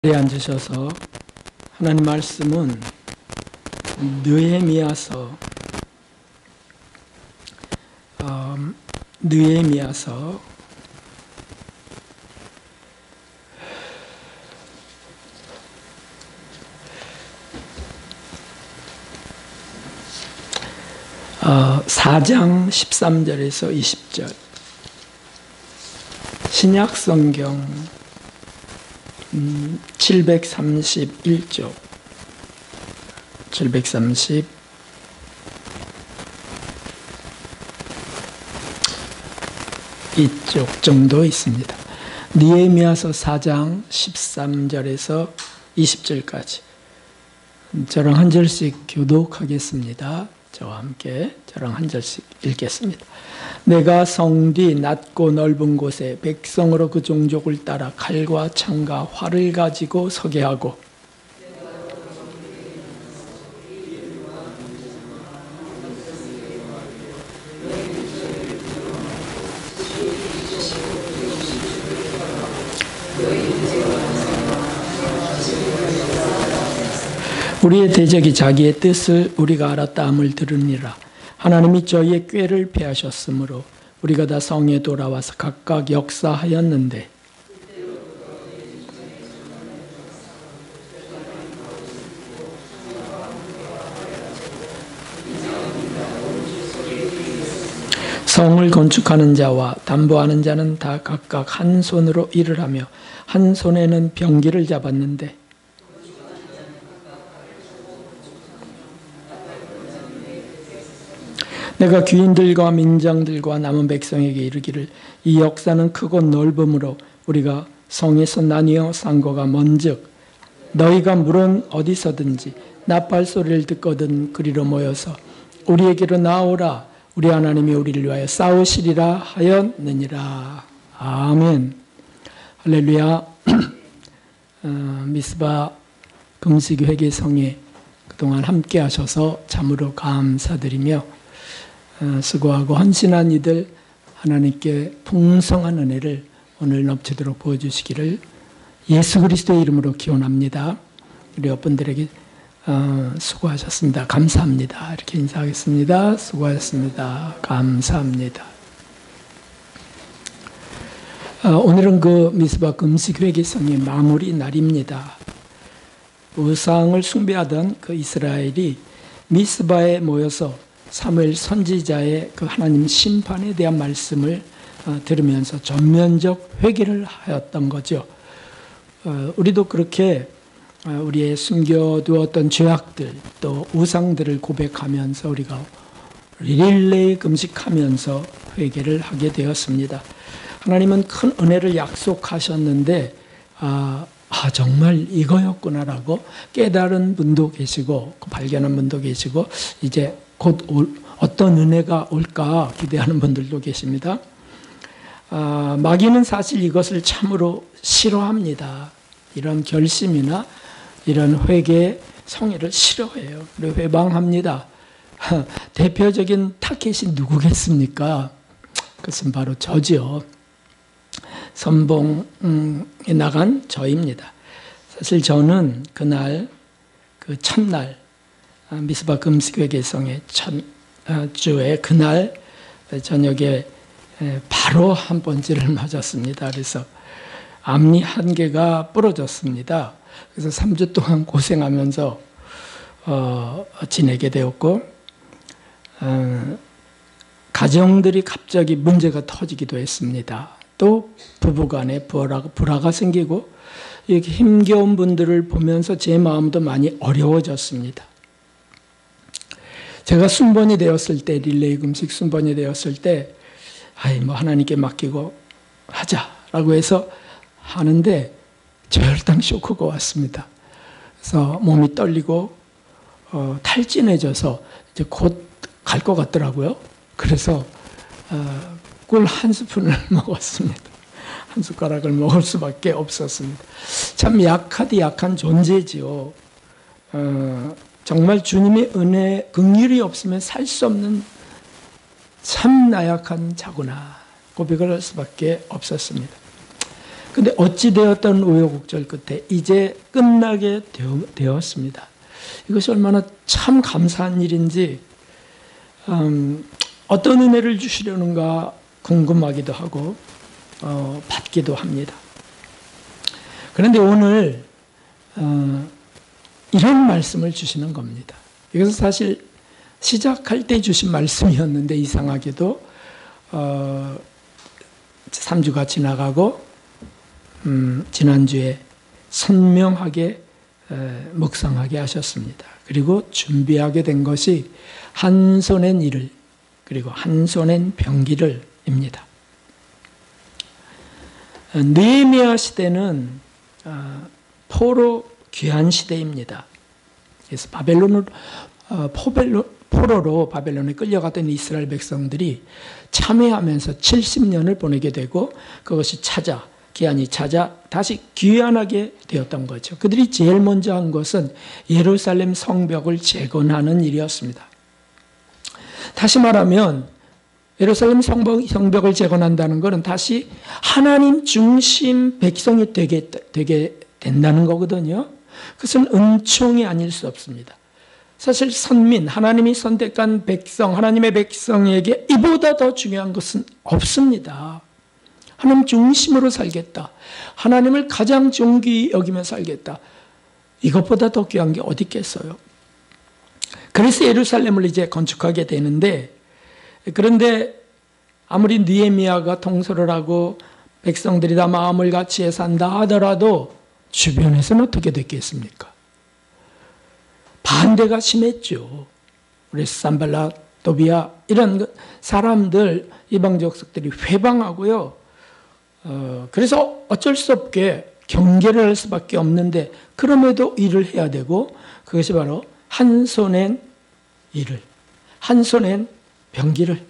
자리에 앉으셔서 하나님 말씀은 느헤미야서 4장 13절에서 20절 신약성경 731쪽 730 이쪽 정도 있습니다. 느헤미야서 4장 13절에서 20절까지 저랑 한 절씩 교독하겠습니다. 저와 함께 저랑 한 절씩 읽겠습니다. 내가 성뒤 낮고 넓은 곳에 백성으로 그 종족을 따라 칼과 창과 활을 가지고 서게 하고 우리의 대적이 자기의 뜻을 우리가 알았다함을 들으니라. 하나님이 저희의 꾀를 패하셨으므로 우리가 다 성에 돌아와서 각각 역사하였는데 성을 건축하는 자와 담보하는 자는 다 각각 한 손으로 일을 하며 한 손에는 병기를 잡았는데 내가 귀인들과 민장들과 남은 백성에게 이르기를 이 역사는 크고 넓음으로 우리가 성에서 나뉘어 산 거가 먼즉 너희가 물은 어디서든지 나팔 소리를 듣거든 그리로 모여서 우리에게로 나오라 우리 하나님이 우리를 위하여 싸우시리라 하였느니라. 아멘. 할렐루야. 미스바 금식회개성에 그동안 함께 하셔서 참으로 감사드리며 수고하고 헌신한 이들 하나님께 풍성한 은혜를 오늘 넘치도록 부어주시기를 예수 그리스도의 이름으로 기원합니다. 우리 여러분들에게 수고하셨습니다. 감사합니다. 이렇게 인사하겠습니다. 수고하셨습니다. 감사합니다. 오늘은 그 미스바 금식회개성의 마무리 날입니다. 우상을 숭배하던 그 이스라엘이 미스바에 모여서 사무엘 선지자의 그 하나님 심판에 대한 말씀을 들으면서 전면적 회개를 하였던 거죠. 우리도 그렇게 우리의 숨겨두었던 죄악들 또 우상들을 고백하면서 우리가 릴레이 금식하면서 회개를 하게 되었습니다. 하나님은 큰 은혜를 약속하셨는데 정말 이거였구나라고 깨달은 분도 계시고 발견한 분도 계시고 이제 곧 어떤 은혜가 올까 기대하는 분들도 계십니다. 마귀는 사실 이것을 참으로 싫어합니다. 이런 결심이나 이런 회개 성의를 싫어해요. 그리고 회방합니다. 대표적인 타겟이 누구겠습니까? 그것은 바로 저지요. 선봉에 나간 저입니다. 사실 저는 그날 그 첫날 미스바 금식회개성의 첫 주에 그날 저녁에 바로 한 번째를 맞았습니다. 그래서 앞니 한 개가 부러졌습니다. 그래서 3주 동안 고생하면서 지내게 되었고 가정들이 갑자기 문제가 터지기도 했습니다. 또 부부간에 불화가 생기고 이렇게 힘겨운 분들을 보면서 제 마음도 많이 어려워졌습니다. 제가 순번이 되었을 때 릴레이 금식 순번이 되었을 때 하나님께 맡기고 하자라고 해서 하는데 절당 쇼크가 왔습니다. 그래서 몸이 떨리고 탈진해져서 이제 곧 갈 것 같더라고요. 그래서 꿀 한 스푼을 먹었습니다. 한 숟가락을 먹을 수밖에 없었습니다. 참 약한 존재지요. 정말 주님의 은혜, 긍휼이 없으면 살 수 없는 참 나약한 자구나 고백을 할 수밖에 없었습니다. 근데 어찌 되었던 우여곡절 끝에 이제 끝나게 되었습니다. 이것이 얼마나 참 감사한 일인지 어떤 은혜를 주시려는가 궁금하기도 하고 받기도 합니다. 그런데 오늘 이런 말씀을 주시는 겁니다. 이것은 사실 시작할 때 주신 말씀이었는데 이상하게도 3주가 지나가고 지난주에 선명하게 묵상하게 하셨습니다. 그리고 준비하게 된 것이 한 손엔 이를 그리고 한 손엔 병기를 입니다. 느헤미야 시대는 포로 귀환 시대입니다. 그래서 포로로 바벨론에 끌려갔던 이스라엘 백성들이 참회하면서 70년을 보내게 되고 그것이 기한이 찾아 다시 귀환하게 되었던 거죠. 그들이 제일 먼저 한 것은 예루살렘 성벽을 재건하는 일이었습니다. 다시 말하면 예루살렘 성벽을 재건한다는 것은 다시 하나님 중심 백성이 되게 된다는 거거든요. 그것은 은총이 아닐 수 없습니다. 사실 선민, 하나님이 선택한 백성, 하나님의 백성에게 이보다 더 중요한 것은 없습니다. 하나님 중심으로 살겠다. 하나님을 가장 존귀히 여기며 살겠다. 이것보다 더 귀한 게 어디 있겠어요? 그래서 예루살렘을 이제 건축하게 되는데, 그런데 아무리 느헤미야가 통솔을 하고 백성들이 다 마음을 같이 해서 한다 하더라도 주변에서는 어떻게 됐겠습니까? 반대가 심했죠. 우리 산발랏, 도비야 이런 사람들, 이방 족속들이 회방하고요. 그래서 어쩔 수 없게 경계를 할 수밖에 없는데 그럼에도 일을 해야 되고 그것이 바로 한 손엔 일을, 한 손엔 병기를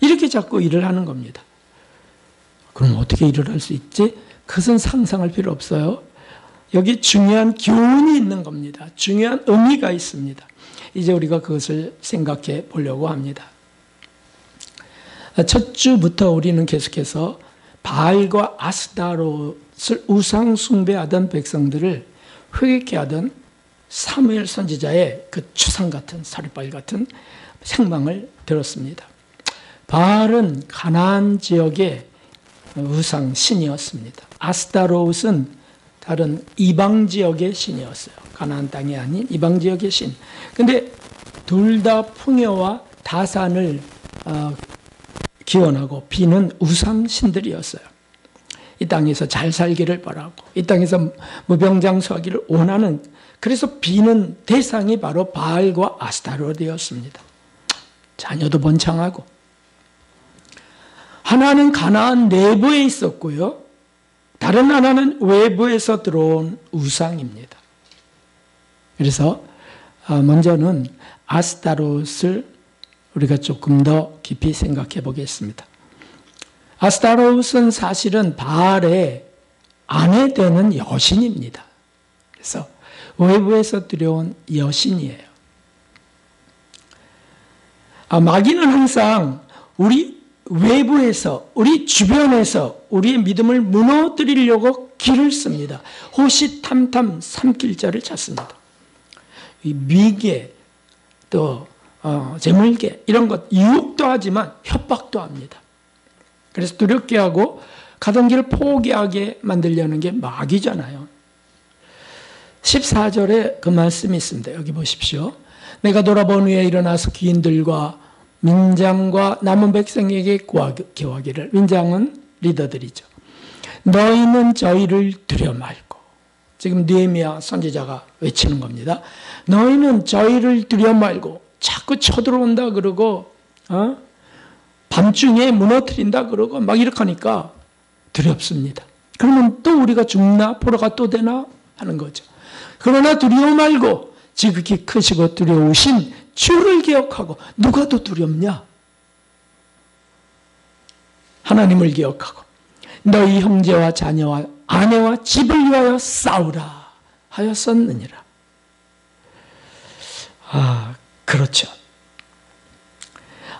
이렇게 잡고 일을 하는 겁니다. 그럼 어떻게 일을 할 수 있지? 그것은 상상할 필요 없어요. 여기 중요한 교훈이 있는 겁니다. 중요한 의미가 있습니다. 이제 우리가 그것을 생각해 보려고 합니다. 첫 주부터 우리는 계속해서 바알과 아스타롯을 우상 숭배하던 백성들을 회개케 하던 사무엘 선지자의 그 추상 같은 서리빨 같은 생망을 들었습니다. 바알은 가나안 지역의 우상 신이었습니다. 아스타롯은 다른 이방 지역의 신이었어요. 가나안 땅이 아닌 이방 지역의 신. 근데 둘 다 풍요와 다산을 기원하고 비는 우상 신들이었어요. 이 땅에서 잘 살기를 바라고 이 땅에서 무병장수하기를 원하는, 그래서 비는 대상이 바로 바알과 아스타롯이었습니다. 자녀도 번창하고. 하나는 가나안 내부에 있었고요. 다른 하나는 외부에서 들어온 우상입니다. 그래서 먼저는 아스타롯을 우리가 조금 더 깊이 생각해 보겠습니다. 아스타롯은 사실은 바알의 아내 되는 여신입니다. 그래서 외부에서 들여온 여신이에요. 마귀는 항상 우리 외부에서, 우리 주변에서 우리의 믿음을 무너뜨리려고 길을 씁니다. 호시탐탐 삼킬자를 찾습니다. 이 미개, 또 재물개 이런 것 유혹도 하지만 협박도 합니다. 그래서 두렵게 하고 가던 길을 포기하게 만들려는 게 마귀잖아요. 14절에 그 말씀이 있습니다. 여기 보십시오. 내가 돌아본 후에 일어나서 귀인들과 민장과 남은 백성에게 구하기를. 민장은 리더들이죠. 너희는 저희를 두려 말고. 지금 느헤미야 선지자가 외치는 겁니다. 너희는 저희를 두려 말고 자꾸 쳐들어온다 그러고 밤중에 무너뜨린다 그러고 막 이렇게 하니까 두렵습니다. 그러면 또 우리가 죽나? 포로가 또 되나? 하는 거죠. 그러나 두려워 말고 지극히 크시고 두려우신 주를 기억하고. 누가 더 두렵냐? 하나님을 기억하고 너희 형제와 자녀와 아내와 집을 위하여 싸우라 하였었느니라. 그렇죠.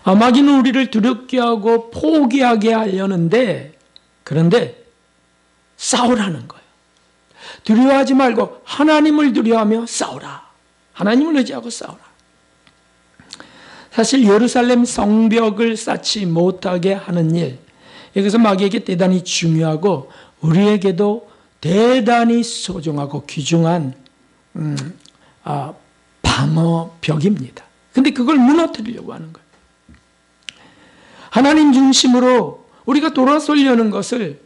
마귀는 우리를 두렵게 하고 포기하게 하려는데, 그런데 싸우라는 거예요. 두려워하지 말고 하나님을 두려워하며 싸우라. 하나님을 의지하고 싸우라. 사실 예루살렘 성벽을 쌓지 못하게 하는 일, 이것은 마귀에게 대단히 중요하고 우리에게도 대단히 소중하고 귀중한 방어벽입니다. 근데 그걸 무너뜨리려고 하는 거예요. 하나님 중심으로 우리가 돌아서려는 것을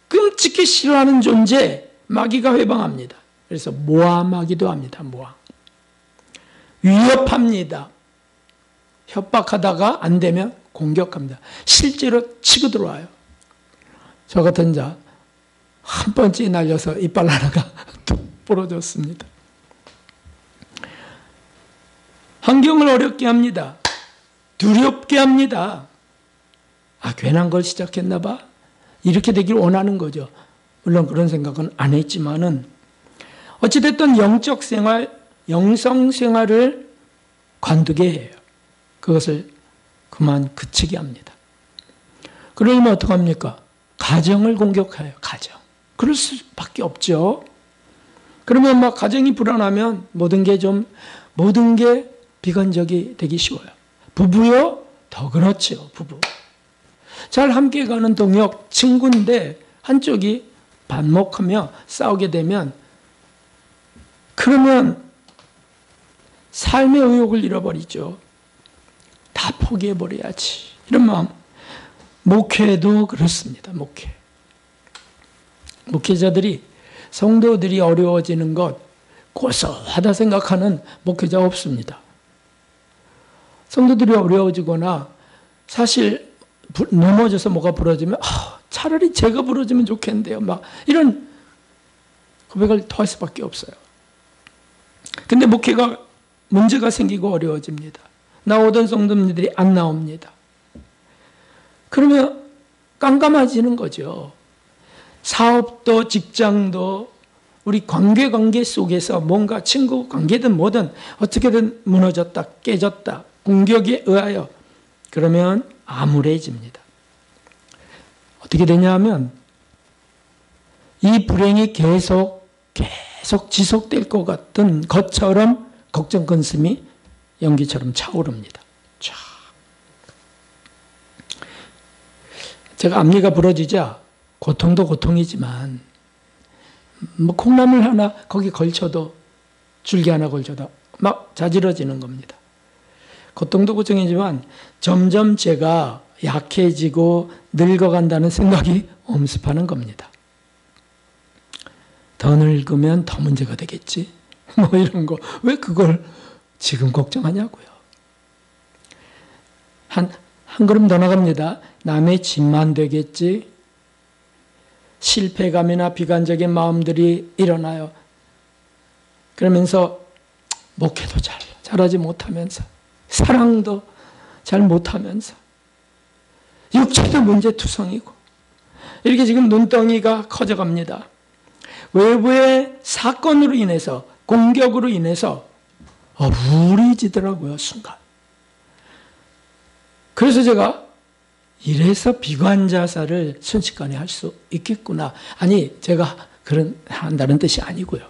끔찍히 싫어하는 존재 마귀가 회방합니다. 그래서 모함하기도 합니다. 모함. 위협합니다. 협박하다가 안 되면 공격합니다. 실제로 치고 들어와요. 저 같은 자 한 번째 날려서 이빨 하나가 뚝 부러졌습니다. 환경을 어렵게 합니다. 두렵게 합니다. 괜한 걸 시작했나 봐. 이렇게 되길 원하는 거죠. 물론 그런 생각은 안 했지만은 어찌됐든 영적 생활, 영성 생활을 관두게 해요. 그것을 그만 그치게 합니다. 그러면 어떡합니까? 가정을 공격해요. 가정. 그럴 수밖에 없죠. 그러면 막 가정이 불안하면 모든 게 비관적이 되기 쉬워요. 부부요? 더 그렇죠. 부부. 잘 함께 가는 동역 친구인데 한쪽이 반목하며 싸우게 되면 그러면 삶의 의욕을 잃어버리죠. 다 포기해버려야지. 이런 마음. 목회도 그렇습니다. 목회자들이 성도들이 어려워지는 것 고소하다 생각하는 목회자 없습니다. 성도들이 어려워지거나 사실 넘어져서 뭐가 부러지면 차라리 제가 부러지면 좋겠는데요. 막 이런 고백을 더 할 수밖에 없어요. 근데 목회가 문제가 생기고 어려워집니다. 나오던 성도님들이 안 나옵니다. 그러면 깜깜해지는 거죠. 사업도 직장도 우리 관계 속에서 뭔가 친구 관계든 뭐든 어떻게든 무너졌다, 깨졌다, 공격에 의하여 그러면 암울해집니다. 어떻게 되냐면 이 불행이 계속 지속될 것 같은 것처럼 걱정 근심이 연기처럼 차오릅니다. 제가 앞니가 부러지자 고통도 고통이지만 뭐 콩나물 하나 거기 걸쳐도 줄기 하나 걸쳐도 막 자지러지는 겁니다. 고통도 고통이지만 점점 제가 약해지고 늙어간다는 생각이 엄습하는 겁니다. 더 늙으면 더 문제가 되겠지. 뭐 이런 거. 왜 그걸 지금 걱정하냐고요. 한 걸음 더 나갑니다. 남의 짐만 되겠지. 실패감이나 비관적인 마음들이 일어나요. 그러면서 목회도 잘하지 못하면서 사랑도 잘 못하면서 육체도 문제투성이고 이렇게 지금 눈덩이가 커져갑니다. 외부의 사건으로 인해서 공격으로 인해서 우울해지더라고요. 순간. 그래서 제가 이래서 비관자살을 순식간에 할 수 있겠구나. 아니 제가 한다는 뜻이 아니고요.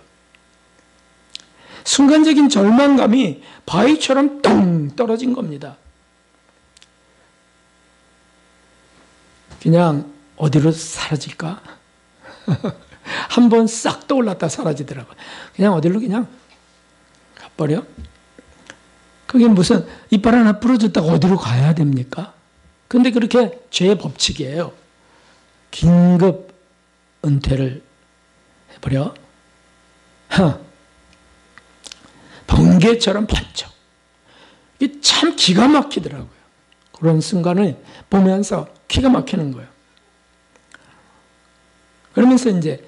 순간적인 절망감이 바위처럼 똥 떨어진 겁니다. 그냥 어디로 사라질까? 한번 싹 떠올랐다 사라지더라고요. 그냥 어디로 그냥 가버려? 그게 무슨 이빨 하나 부러졌다고 어디로 가야 됩니까? 근데 그렇게 죄의 법칙이에요. 긴급 은퇴를 해버려. 번개처럼 반짝. 이게 참 기가 막히더라고요. 그런 순간을 보면서 기가 막히는 거예요. 그러면서 이제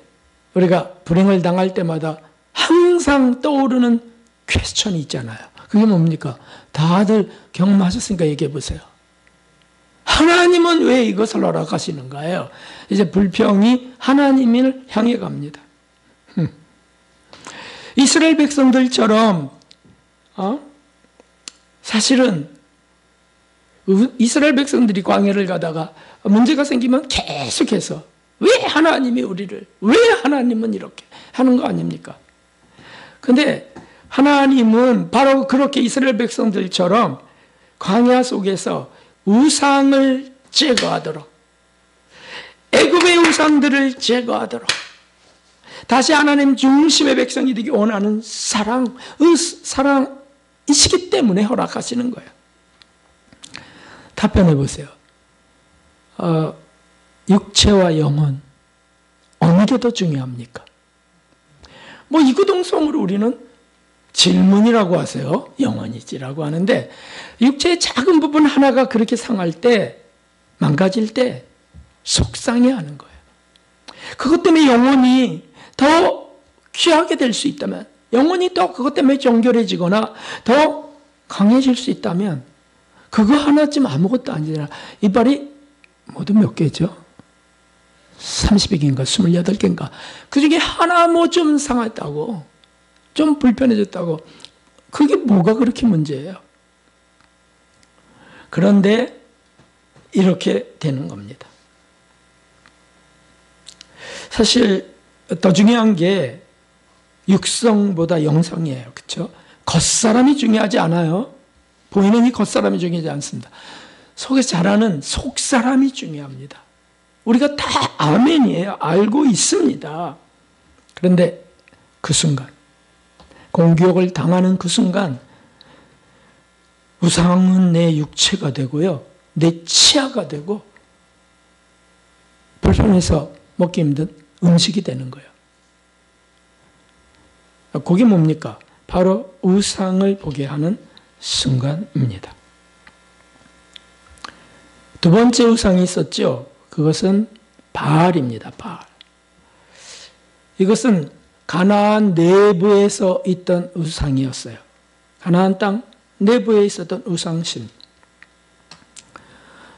우리가 불행을 당할 때마다 항상 떠오르는 퀘스천이 있잖아요. 그게 뭡니까? 다들 경험하셨으니까 얘기해 보세요. 하나님은 왜 이것을 허락하시는가요? 이제 불평이 하나님을 향해 갑니다. 이스라엘 백성들처럼 사실은 이스라엘 백성들이 광야를 가다가 문제가 생기면 계속해서 왜 하나님이 우리를, 왜 하나님은 이렇게 하는 거 아닙니까? 근데 하나님은 바로 그렇게 이스라엘 백성들처럼 광야 속에서 우상을 제거하도록, 애굽의 우상들을 제거하도록, 다시 하나님 중심의 백성이 되기 원하는 사랑이시기 때문에 허락하시는 거예요. 답변해 보세요. 육체와 영혼, 어느 게 더 중요합니까? 뭐 이구동성으로 우리는 질문이라고 하세요. 영혼이지라고 하는데, 육체의 작은 부분 하나가 그렇게 상할 때, 망가질 때 속상해하는 거예요. 그것 때문에 영혼이 더 귀하게 될 수 있다면, 영혼이 또 그것 때문에 정결해지거나 더 강해질 수 있다면, 그거 하나쯤 아무것도 아니잖아. 이빨이 모두 몇 개죠? 30개인가 28개인가. 그 중에 하나 뭐 좀 상했다고, 좀 불편해졌다고, 그게 뭐가 그렇게 문제예요? 그런데 이렇게 되는 겁니다. 사실 더 중요한 게 육성보다 영성이에요. 그렇죠? 겉사람이 중요하지 않아요. 보이는 이 겉사람이 중요하지 않습니다. 속에서 자라는 속사람이 중요합니다. 우리가 다 아멘이에요. 알고 있습니다. 그런데 그 순간, 공격을 당하는 그 순간, 우상은 내 육체가 되고요, 내 치아가 되고, 불편해서 먹기 힘든 음식이 되는 거예요. 그게 뭡니까? 바로 우상을 보게 하는 순간입니다. 두 번째 우상이 있었죠. 그것은 바알입니다. 바알. 이것은 가나안 내부에서 있던 우상이었어요. 가나안 땅 내부에 있었던 우상신.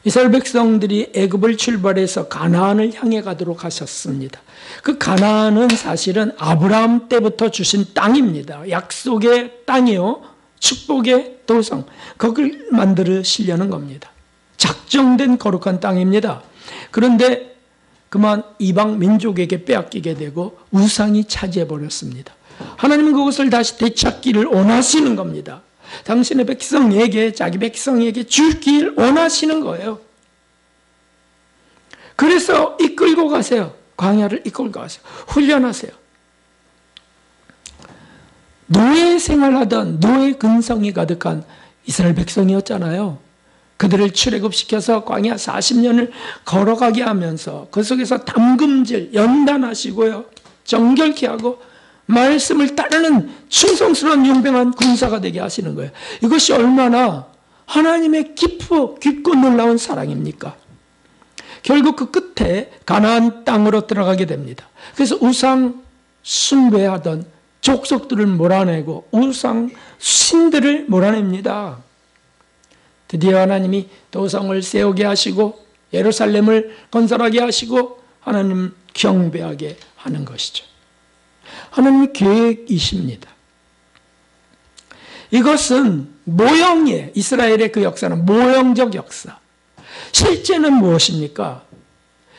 이스라엘 백성들이 애굽을 출발해서 가나안을 향해 가도록 하셨습니다. 그 가나안은 사실은 아브라함 때부터 주신 땅입니다. 약속의 땅이요, 축복의 도성, 거기를 만들으시려는 겁니다. 작정된 거룩한 땅입니다. 그런데 그만 이방 민족에게 빼앗기게 되고 우상이 차지해버렸습니다. 하나님은 그것을 다시 되찾기를 원하시는 겁니다. 당신의 백성에게, 자기 백성에게 주길 원하시는 거예요. 그래서 이끌고 가세요. 광야를 이끌고 가세요. 훈련하세요. 노예 생활하던 노예 근성이 가득한 이스라엘 백성이었잖아요. 그들을 출애굽시켜서 광야 40년을 걸어가게 하면서 그 속에서 담금질, 연단하시고요, 정결케 하고 말씀을 따르는 충성스러운 용병한 군사가 되게 하시는 거예요. 이것이 얼마나 하나님의 깊고 놀라운 사랑입니까? 결국 그 끝에 가나안 땅으로 들어가게 됩니다. 그래서 우상 숭배하던 족속들을 몰아내고 우상 신들을 몰아냅니다. 드디어 하나님이 도성을 세우게 하시고 예루살렘을 건설하게 하시고 하나님 경배하게 하는 것이죠. 하나님의 계획이십니다. 이것은 모형이에요. 이스라엘의 그 역사는 모형적 역사. 실제는 무엇입니까?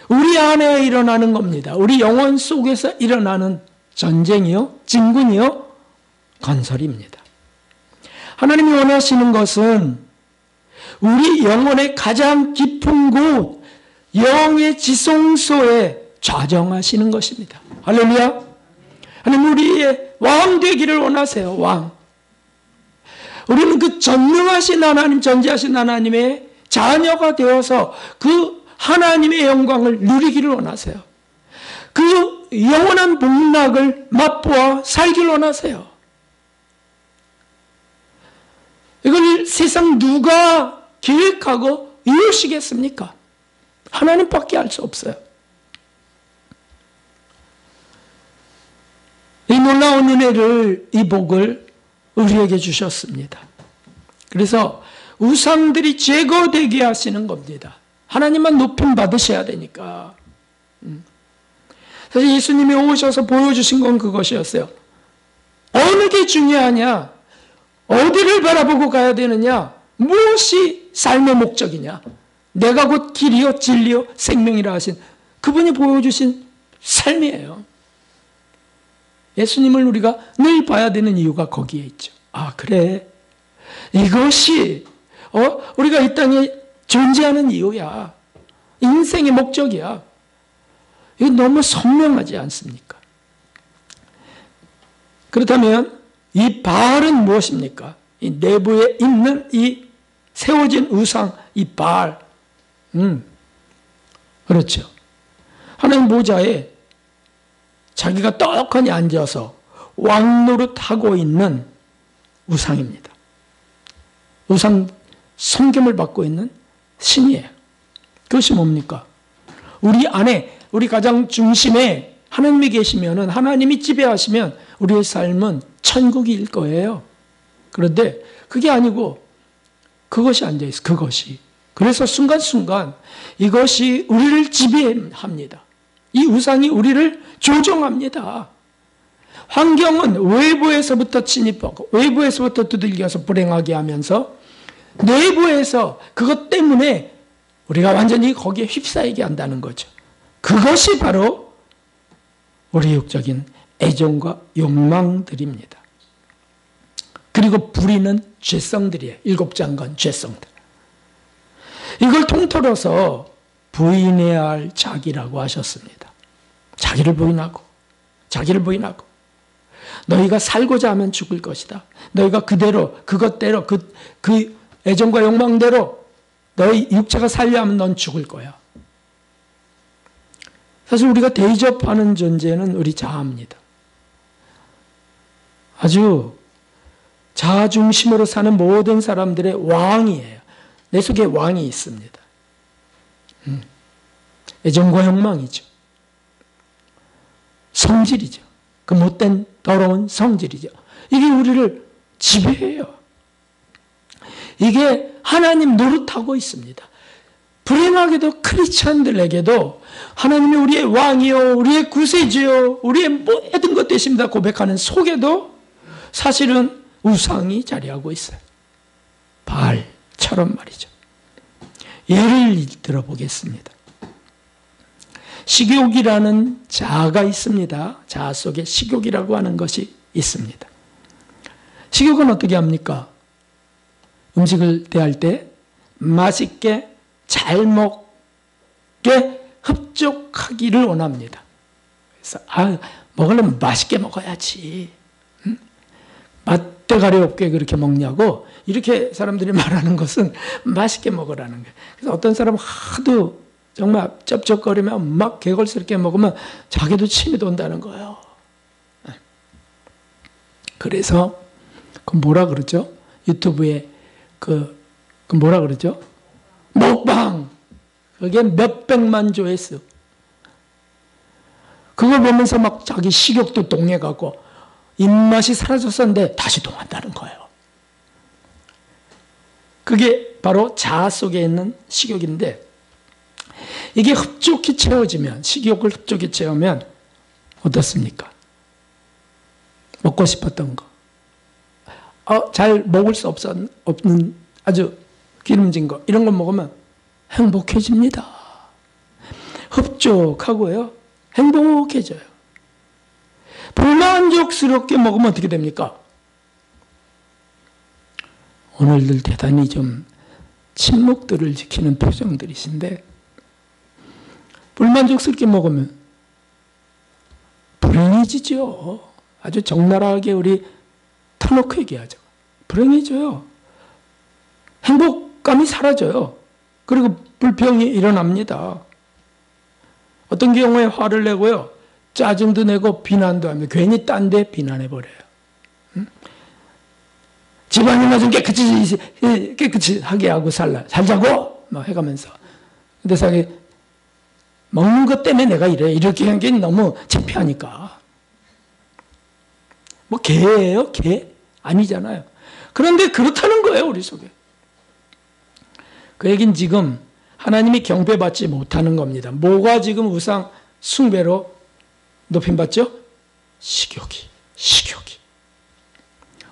우리 안에 일어나는 겁니다. 우리 영혼 속에서 일어나는 전쟁이요, 진군이요, 건설입니다. 하나님이 원하시는 것은 우리 영혼의 가장 깊은 곳, 영의 지성소에 좌정하시는 것입니다. 할렐루야. 하나님 우리의 왕 되기를 원하세요. 왕. 우리는 그 전능하신 하나님, 전지하신 하나님의 자녀가 되어서 그 하나님의 영광을 누리기를 원하세요. 그 영원한 복락을 맛보아 살기를 원하세요. 이걸 세상 누가 계획하고 이루시겠습니까? 하나님밖에 알 수 없어요. 이 놀라운 은혜를, 이 복을 우리에게 주셨습니다. 그래서 우상들이 제거되게 하시는 겁니다. 하나님만 높임 받으셔야 되니까. 사실 예수님이 오셔서 보여주신 건 그것이었어요. 어느 게 중요하냐? 어디를 바라보고 가야 되느냐? 무엇이 삶의 목적이냐? 내가 곧 길이요 진리요 생명이라 하신 그분이 보여주신 삶이에요. 예수님을 우리가 늘 봐야 되는 이유가 거기에 있죠. 아, 그래. 이것이 우리가 이 땅에 존재하는 이유야. 인생의 목적이야. 이거 너무 선명하지 않습니까? 그렇다면 이 바알은 무엇입니까? 이 내부에 있는 이 세워진 우상, 이 바알. 그렇죠. 하나님 보좌에 자기가 떡하니 앉아서 왕노릇하고 있는 우상입니다. 우상 섬김을 받고 있는 신이에요. 그것이 뭡니까? 우리 안에, 우리 가장 중심에 하나님이 계시면은, 하나님이 지배하시면 우리의 삶은 천국일 거예요. 그런데 그게 아니고 그것이 앉아있어. 그것이. 그래서 순간순간 이것이 우리를 지배합니다. 이 우상이 우리를 조종합니다. 환경은 외부에서부터 침입하고 외부에서부터 두들겨서 불행하게 하면서 내부에서 그것 때문에 우리가 완전히 거기에 휩싸이게 한다는 거죠. 그것이 바로 우리 육적인 애정과 욕망들입니다. 그리고 부리는 죄성들이에요. 7장간 죄성들. 이걸 통틀어서 부인해야 할 자기라고 하셨습니다. 자기를 부인하고 자기를 부인하고 너희가 살고자 하면 죽을 것이다. 너희가 그대로 그것대로 그 애정과 욕망대로 너희 육체가 살려 하면 넌 죽을 거야. 사실 우리가 대접하는 존재는 우리 자아입니다. 아주 자아 중심으로 사는 모든 사람들의 왕이에요. 내 속에 왕이 있습니다. 애정과 욕망이죠. 성질이죠. 그 못된 더러운 성질이죠. 이게 우리를 지배해요. 이게 하나님 노릇하고 있습니다. 불행하게도 크리스찬들에게도 하나님이 우리의 왕이요, 우리의 구세주요, 우리의 모든 것 되십니다 고백하는 속에도 사실은 우상이 자리하고 있어요. 바알처럼 말이죠. 예를 들어보겠습니다. 식욕이라는 자아가 있습니다. 자아 속에 식욕이라고 하는 것이 있습니다. 식욕은 어떻게 합니까? 음식을 대할 때 맛있게 잘 먹게 흡족하기를 원합니다. 그래서 먹으려면 맛있게 먹어야지. 맛대가리 없게 그렇게 먹냐고 이렇게 사람들이 말하는 것은 맛있게 먹으라는 거예요. 그래서 어떤 사람은 하도 정말 쩝쩝거리면 막 개걸스럽게 먹으면 자기도 침이 돈다는 거예요. 그래서 그 뭐라 그러죠? 유튜브에 그 뭐라 그러죠? 먹방! 그게 몇백만 조회수. 그걸 보면서 막 자기 식욕도 동해가고 입맛이 사라졌었는데 다시 동한다는 거예요. 그게 바로 자아 속에 있는 식욕인데 이게 흡족히 채워지면, 식욕을 흡족히 채우면 어떻습니까? 먹고 싶었던 거. 잘 먹을 수 없는 아주 기름진 거, 이런 거 먹으면 행복해집니다. 흡족하고요. 행복해져요. 불만족스럽게 먹으면 어떻게 됩니까? 오늘들 대단히 좀 침묵들을 지키는 표정들이신데 불만족스럽게 먹으면 불행해지죠. 아주 적나라하게 우리 터놓고 얘기하죠. 불행해져요. 행복감이 사라져요. 그리고 불평이 일어납니다. 어떤 경우에 화를 내고요. 짜증도 내고 비난도 하며 괜히 딴 데 비난해버려요. 집안일만 좀 깨끗이 하게 하고 살자고 막 해가면서. 근데 사실 먹는 것 때문에 내가 이렇게 한 게 너무 창피하니까. 뭐 개예요? 개? 아니잖아요. 그런데 그렇다는 거예요, 우리 속에. 그 얘기는 지금 하나님이 경배받지 못하는 겁니다. 뭐가 지금 우상 숭배로 높임받죠? 식욕이.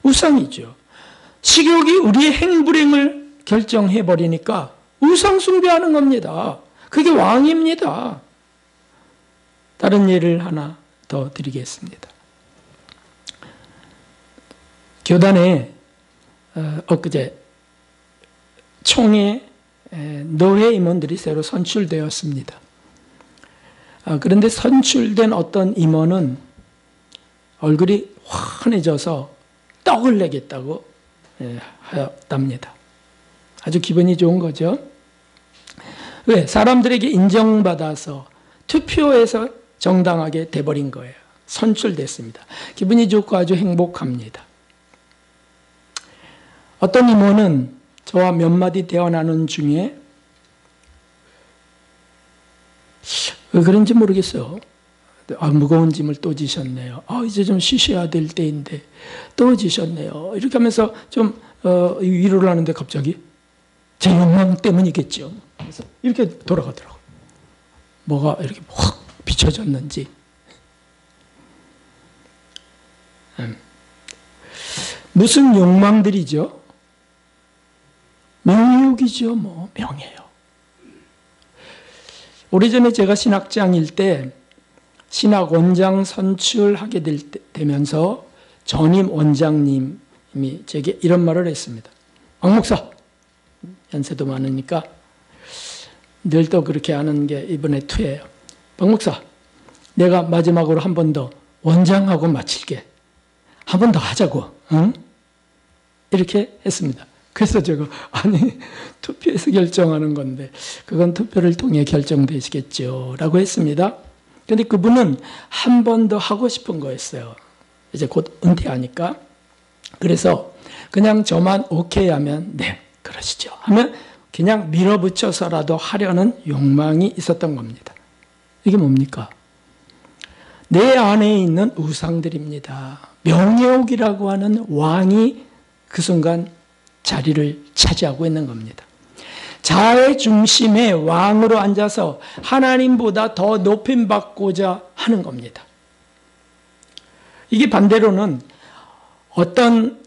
우상이죠. 식욕이 우리의 행불행을 결정해버리니까 우상 숭배하는 겁니다. 그게 왕입니다. 다른 예를 하나 더 드리겠습니다. 교단에 엊그제 총회 노회 임원들이 새로 선출되었습니다. 그런데 선출된 어떤 임원은 얼굴이 환해져서 떡을 내겠다고 하였답니다. 아주 기분이 좋은 거죠. 왜? 사람들에게 인정받아서 투표해서 정당하게 돼버린 거예요. 선출됐습니다. 기분이 좋고 아주 행복합니다. 어떤 임원은 저와 몇 마디 대화 나눈 중에 왜 그런지 모르겠어요. 무거운 짐을 또 지셨네요. 이제 좀 쉬셔야 될 때인데 또 지셨네요. 이렇게 하면서 좀 위로를 하는데 갑자기 제 욕망 때문이겠죠. 그래서 이렇게 돌아가더라고요. 뭐가 이렇게 확 비춰졌는지. 무슨 욕망들이죠? 명예욕이죠. 명예요. 오래전에 제가 신학장일 때 신학원장 선출하게 되면서 전임 원장님이 제게 이런 말을 했습니다. 박 목사, 연세도 많으니까 늘 또 그렇게 하는 게 이번에 투예요. 박 목사, 내가 마지막으로 한 번 더 원장하고 마칠게. 한 번 더 하자고. 응? 이렇게 했습니다. 그래서 제가 투표에서 결정하는 건데 그건 투표를 통해 결정되시겠죠 라고 했습니다. 그런데 그분은 한 번 더 하고 싶은 거였어요. 이제 곧 은퇴하니까. 그래서 그냥 저만 오케이 하면 네 그러시죠 하면 그냥 밀어붙여서라도 하려는 욕망이 있었던 겁니다. 이게 뭡니까? 내 안에 있는 우상들입니다. 명예욕이라고 하는 왕이 그 순간 자리를 차지하고 있는 겁니다. 자의 중심에 왕으로 앉아서 하나님보다 더 높임받고자 하는 겁니다. 이게 반대로는 어떤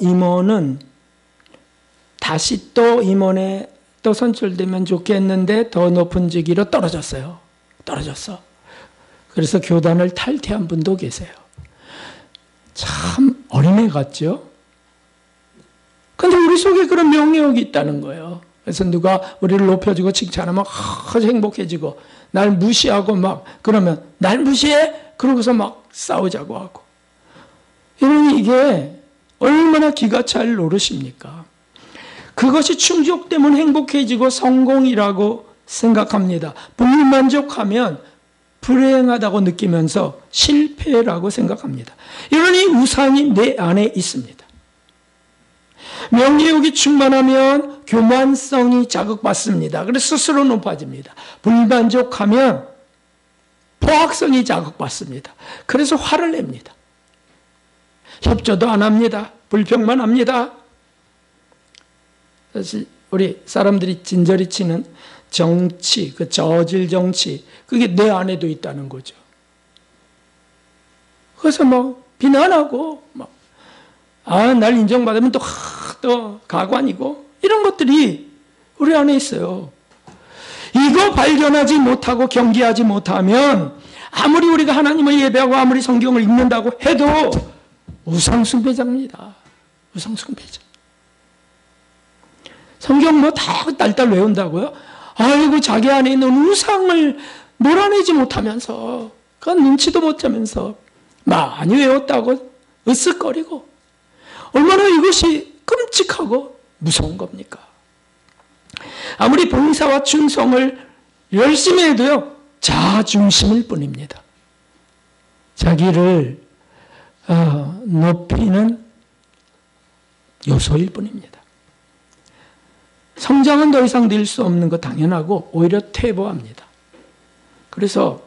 임원은 다시 또 임원에 또 선출되면 좋겠는데 더 높은 직위로 떨어졌어요. 떨어졌어. 그래서 교단을 탈퇴한 분도 계세요. 참 어린애 같죠? 근데 우리 속에 그런 명예욕이 있다는 거예요. 그래서 누가 우리를 높여주고 칭찬하면 아주 행복해지고 날 무시하고 막 그러면 날 무시해? 그러고서 막 싸우자고 하고. 이러니 이게 얼마나 기가 찰 노릇입니까? 그것이 충족되면 행복해지고 성공이라고 생각합니다. 불만족하면 불행하다고 느끼면서 실패라고 생각합니다. 이러니 우상이 내 안에 있습니다. 명예욕이 충만하면 교만성이 자극받습니다. 그래서 스스로 높아집니다. 불만족하면 포악성이 자극받습니다. 그래서 화를 냅니다. 협조도 안 합니다. 불평만 합니다. 사실 우리 사람들이 진저리 치는 정치, 그 저질 정치, 그게 내 안에도 있다는 거죠. 그래서 비난하고 날 인정받으면 또 가관이고 이런 것들이 우리 안에 있어요. 이거 발견하지 못하고 경계하지 못하면 아무리 우리가 하나님을 예배하고 아무리 성경을 읽는다고 해도 우상숭배자입니다. 우상숭배자. 성경 다 딸딸 외운다고요? 아이고 자기 안에 있는 우상을 몰아내지 못하면서 그건 눈치도 못 채면서 많이 외웠다고 으쓱거리고 얼마나 이것이 끔찍하고 무서운 겁니까? 아무리 봉사와 충성을 열심히 해도요 자중심일 뿐입니다. 자기를 높이는 요소일 뿐입니다. 성장은 더 이상 늘 수 없는 거 당연하고 오히려 퇴보합니다. 그래서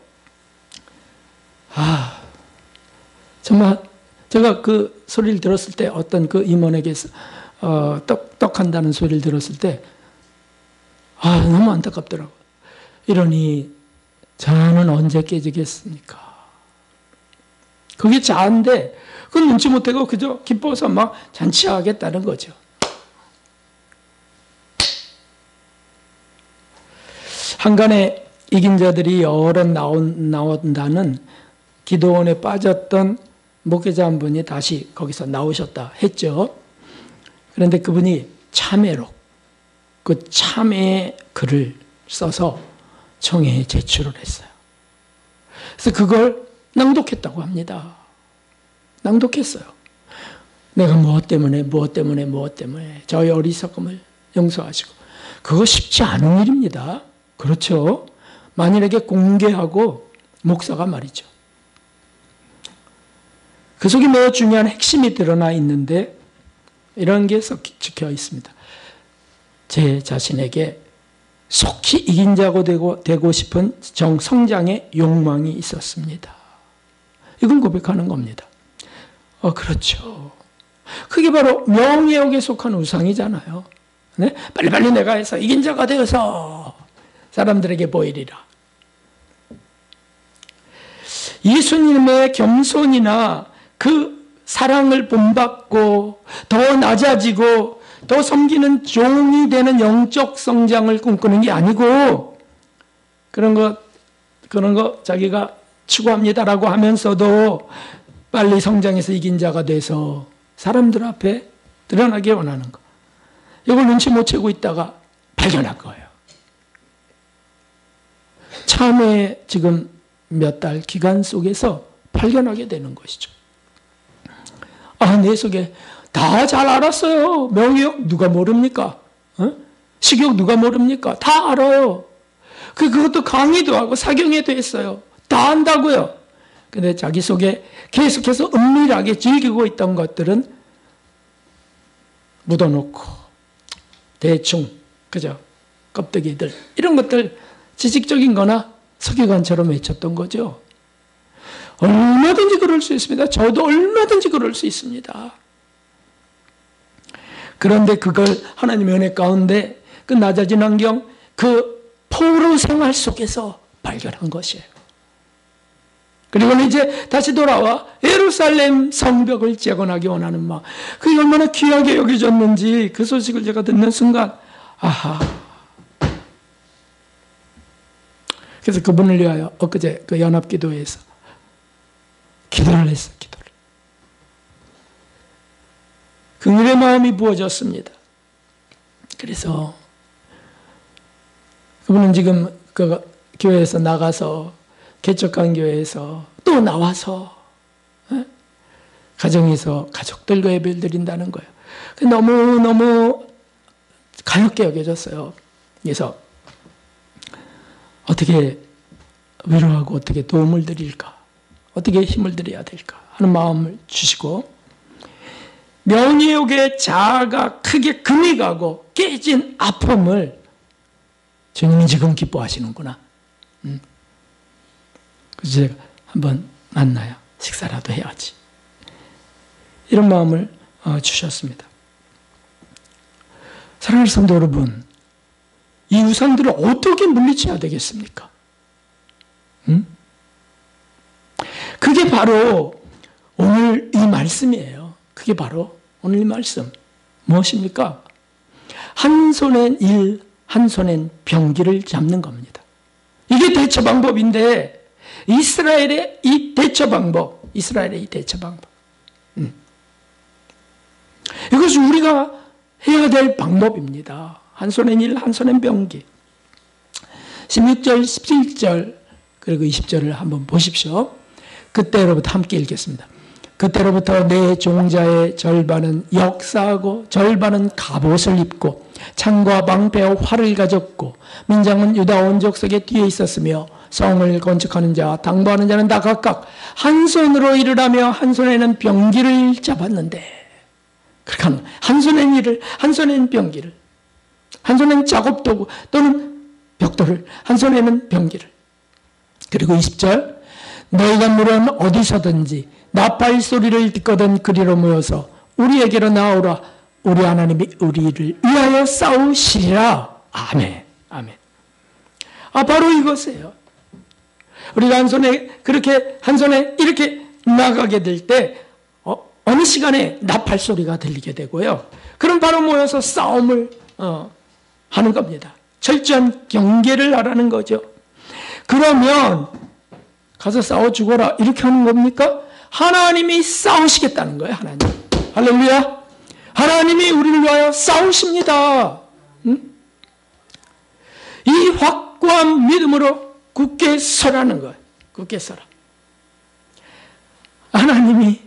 정말 제가 그 소리를 들었을 때 어떤 그 임원에게서 떡한다는 소리를 들었을 때 너무 안타깝더라고요. 이러니 저는 언제 깨지겠습니까? 그게 자아인데 그건 눈치 못하고 그저 기뻐서 막 잔치하겠다는 거죠. 한간에 이긴 자들이 여러 나온다는 기도원에 빠졌던 목회자 한 분이 다시 거기서 나오셨다 했죠. 그런데 그분이 참회록, 그 참회의 글을 써서 청회에 제출을 했어요. 그래서 그걸 낭독했다고 합니다. 낭독했어요. 내가 무엇 때문에 저의 어리석음을 용서하시고. 그거 쉽지 않은 일입니다. 그렇죠? 만일에게 공개하고 목사가 말이죠. 그 속에 매우 중요한 핵심이 드러나 있는데 이런 게 적혀 있습니다. 제 자신에게 속히 이긴 자가 되고 싶은 성장의 욕망이 있었습니다. 이걸 고백하는 겁니다. 그렇죠. 그게 바로 명예욕에 속한 우상이잖아요. 네? 빨리빨리 내가 해서 이긴 자가 되어서 사람들에게 보이리라. 예수님의 겸손이나 그 사랑을 본받고 더 낮아지고 더 섬기는 종이 되는 영적 성장을 꿈꾸는 게 아니고 그런 거 자기가 추구합니다라고 하면서도 빨리 성장해서 이긴 자가 돼서 사람들 앞에 드러나게 원하는 거. 이걸 눈치 못 채고 있다가 발견할 거예요. 참회 지금 몇 달 기간 속에서 발견하게 되는 것이죠. 내 속에 다 잘 알았어요. 명예욕 누가 모릅니까? 식욕 누가 모릅니까? 다 알아요. 그것도 강의도 하고 사경에도 했어요. 다 안다고요. 근데 자기 속에 계속해서 은밀하게 즐기고 있던 것들은 묻어놓고 대충 그죠? 껍데기들 이런 것들 지식적인 거나 서기관처럼 외쳤던 거죠. 얼마든지 그럴 수 있습니다. 저도 얼마든지 그럴 수 있습니다. 그런데 그걸 하나님의 은혜 가운데 그 낮아진 환경, 그 포로 생활 속에서 발견한 것이에요. 그리고는 이제 다시 돌아와 예루살렘 성벽을 재건하기 원하는 마음. 그게 얼마나 귀하게 여겨졌는지 그 소식을 제가 듣는 순간 아하. 그래서 그분을 위하여 엊그제 그 연합기도회에서 기도를 했어요. 기도를. 긍휼의 마음이 부어졌습니다. 그래서 그분은 지금 그 교회에서 나가서 개척한 교회에서 또 나와서 가정에서 가족들과 예배를 드린다는 거예요. 너무너무 가볍게 여겨졌어요. 그래서 어떻게 위로하고 어떻게 도움을 드릴까? 어떻게 힘을 드려야 될까? 하는 마음을 주시고 명예욕의 자아가 크게 금이 가고 깨진 아픔을 주님이 지금 기뻐하시는구나. 그래서 제가 한번 만나요. 식사라도 해야지. 이런 마음을 주셨습니다. 사랑하는 성도 여러분, 이 우상들을 어떻게 물리쳐야 되겠습니까? 그게 바로 오늘 이 말씀이에요. 그게 바로 오늘 이 말씀. 무엇입니까? 한 손엔 일, 한 손엔 병기를 잡는 겁니다. 이게 대처 방법인데 이스라엘의 이 대처 방법. 이것이 우리가 해야 될 방법입니다. 한 손엔 일, 한 손엔 병기. 16절, 17절 그리고 20절을 한번 보십시오. 그때로부터 함께 읽겠습니다. 그때로부터 내 종자의 절반은 역사하고 절반은 갑옷을 입고 창과 방패와 활을 가졌고 민장은 유다 온 족속의 뒤에 있었으며 성을 건축하는 자, 당부하는 자는 다 각각 한 손으로 일을 하며 한 손에는 병기를 잡았는데 그러니까 한 손엔 일을, 한 손에는 병기를, 한 손에는 작업도구 또는 벽돌을, 한 손에는 병기를. 그리고 20절 너희가 물론 어디서든지 나팔 소리를 듣거든 그리로 모여서 우리에게로 나오라. 우리 하나님이 우리를 위하여 싸우시리라. 아멘. 아멘. 바로 이것이에요. 우리가 한 손에 그렇게 한 손에 이렇게 나가게 될 때 어느 시간에 나팔 소리가 들리게 되고요. 그럼 바로 모여서 싸움을 하는 겁니다. 철저한 경계를 하라는 거죠. 그러면 가서 싸워 죽어라 이렇게 하는 겁니까? 하나님이 싸우시겠다는 거예요. 하나님. 할렐루야. 하나님이 우리를 위하여 싸우십니다. 응? 이 확고한 믿음으로 굳게 서라는 거예요. 굳게 서라. 하나님이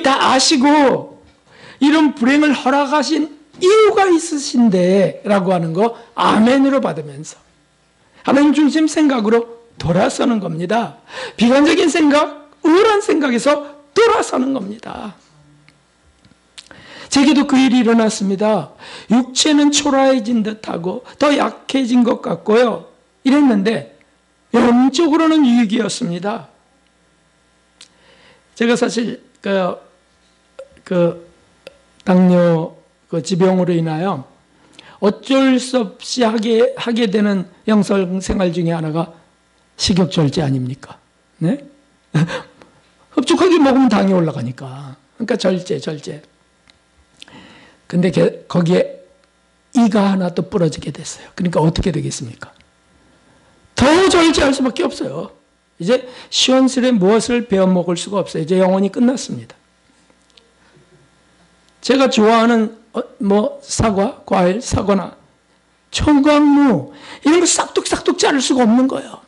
다 아시고 이런 불행을 허락하신 이유가 있으신데 라고 하는 거 아멘으로 받으면서 하나님 중심 생각으로 돌아서는 겁니다. 비관적인 생각, 우울한 생각에서 돌아서는 겁니다. 제게도 그 일이 일어났습니다. 육체는 초라해진 듯하고 더 약해진 것 같고요. 이랬는데 영적으로는 유익이었습니다. 제가 사실 당뇨 지병으로 인하여 어쩔 수 없이 하게 되는 영성생활 중에 하나가 식욕 절제 아닙니까? 네? 흡족하게 먹으면 당이 올라가니까. 그러니까 절제. 근데 거기에 이가 하나 또 부러지게 됐어요. 그러니까 어떻게 되겠습니까? 더 절제할 수밖에 없어요. 이제 시원스레 무엇을 베어 먹을 수가 없어요. 이제 영혼이 끝났습니다. 제가 좋아하는 사과, 과일, 사과나 청강무 이런 거 싹둑싹둑 자를 수가 없는 거예요.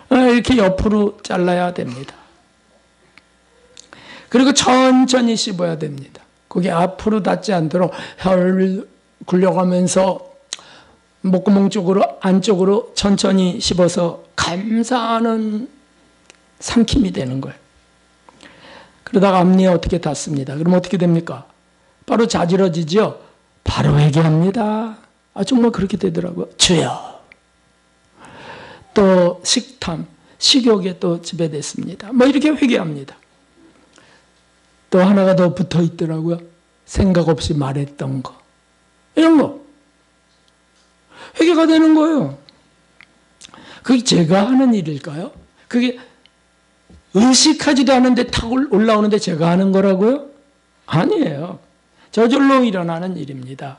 이렇게 옆으로 잘라야 됩니다. 그리고 천천히 씹어야 됩니다. 거기 앞으로 닿지 않도록 혀를 굴려가면서 목구멍 쪽으로 안쪽으로 천천히 씹어서 감사하는 삼킴이 되는 거예요. 그러다가 앞니에 어떻게 닿습니다. 그럼 어떻게 됩니까? 바로 자지러지죠. 바로 회개합니다. 정말 그렇게 되더라고요. 주여. 또 식탐, 식욕에 또 지배됐습니다. 이렇게 회개합니다. 또 하나가 더 붙어 있더라고요. 생각 없이 말했던 거. 이런 거. 회개가 되는 거예요. 그게 제가 하는 일일까요? 그게 의식하지도 않은데 탁 올라오는데 제가 하는 거라고요? 아니에요. 저절로 일어나는 일입니다.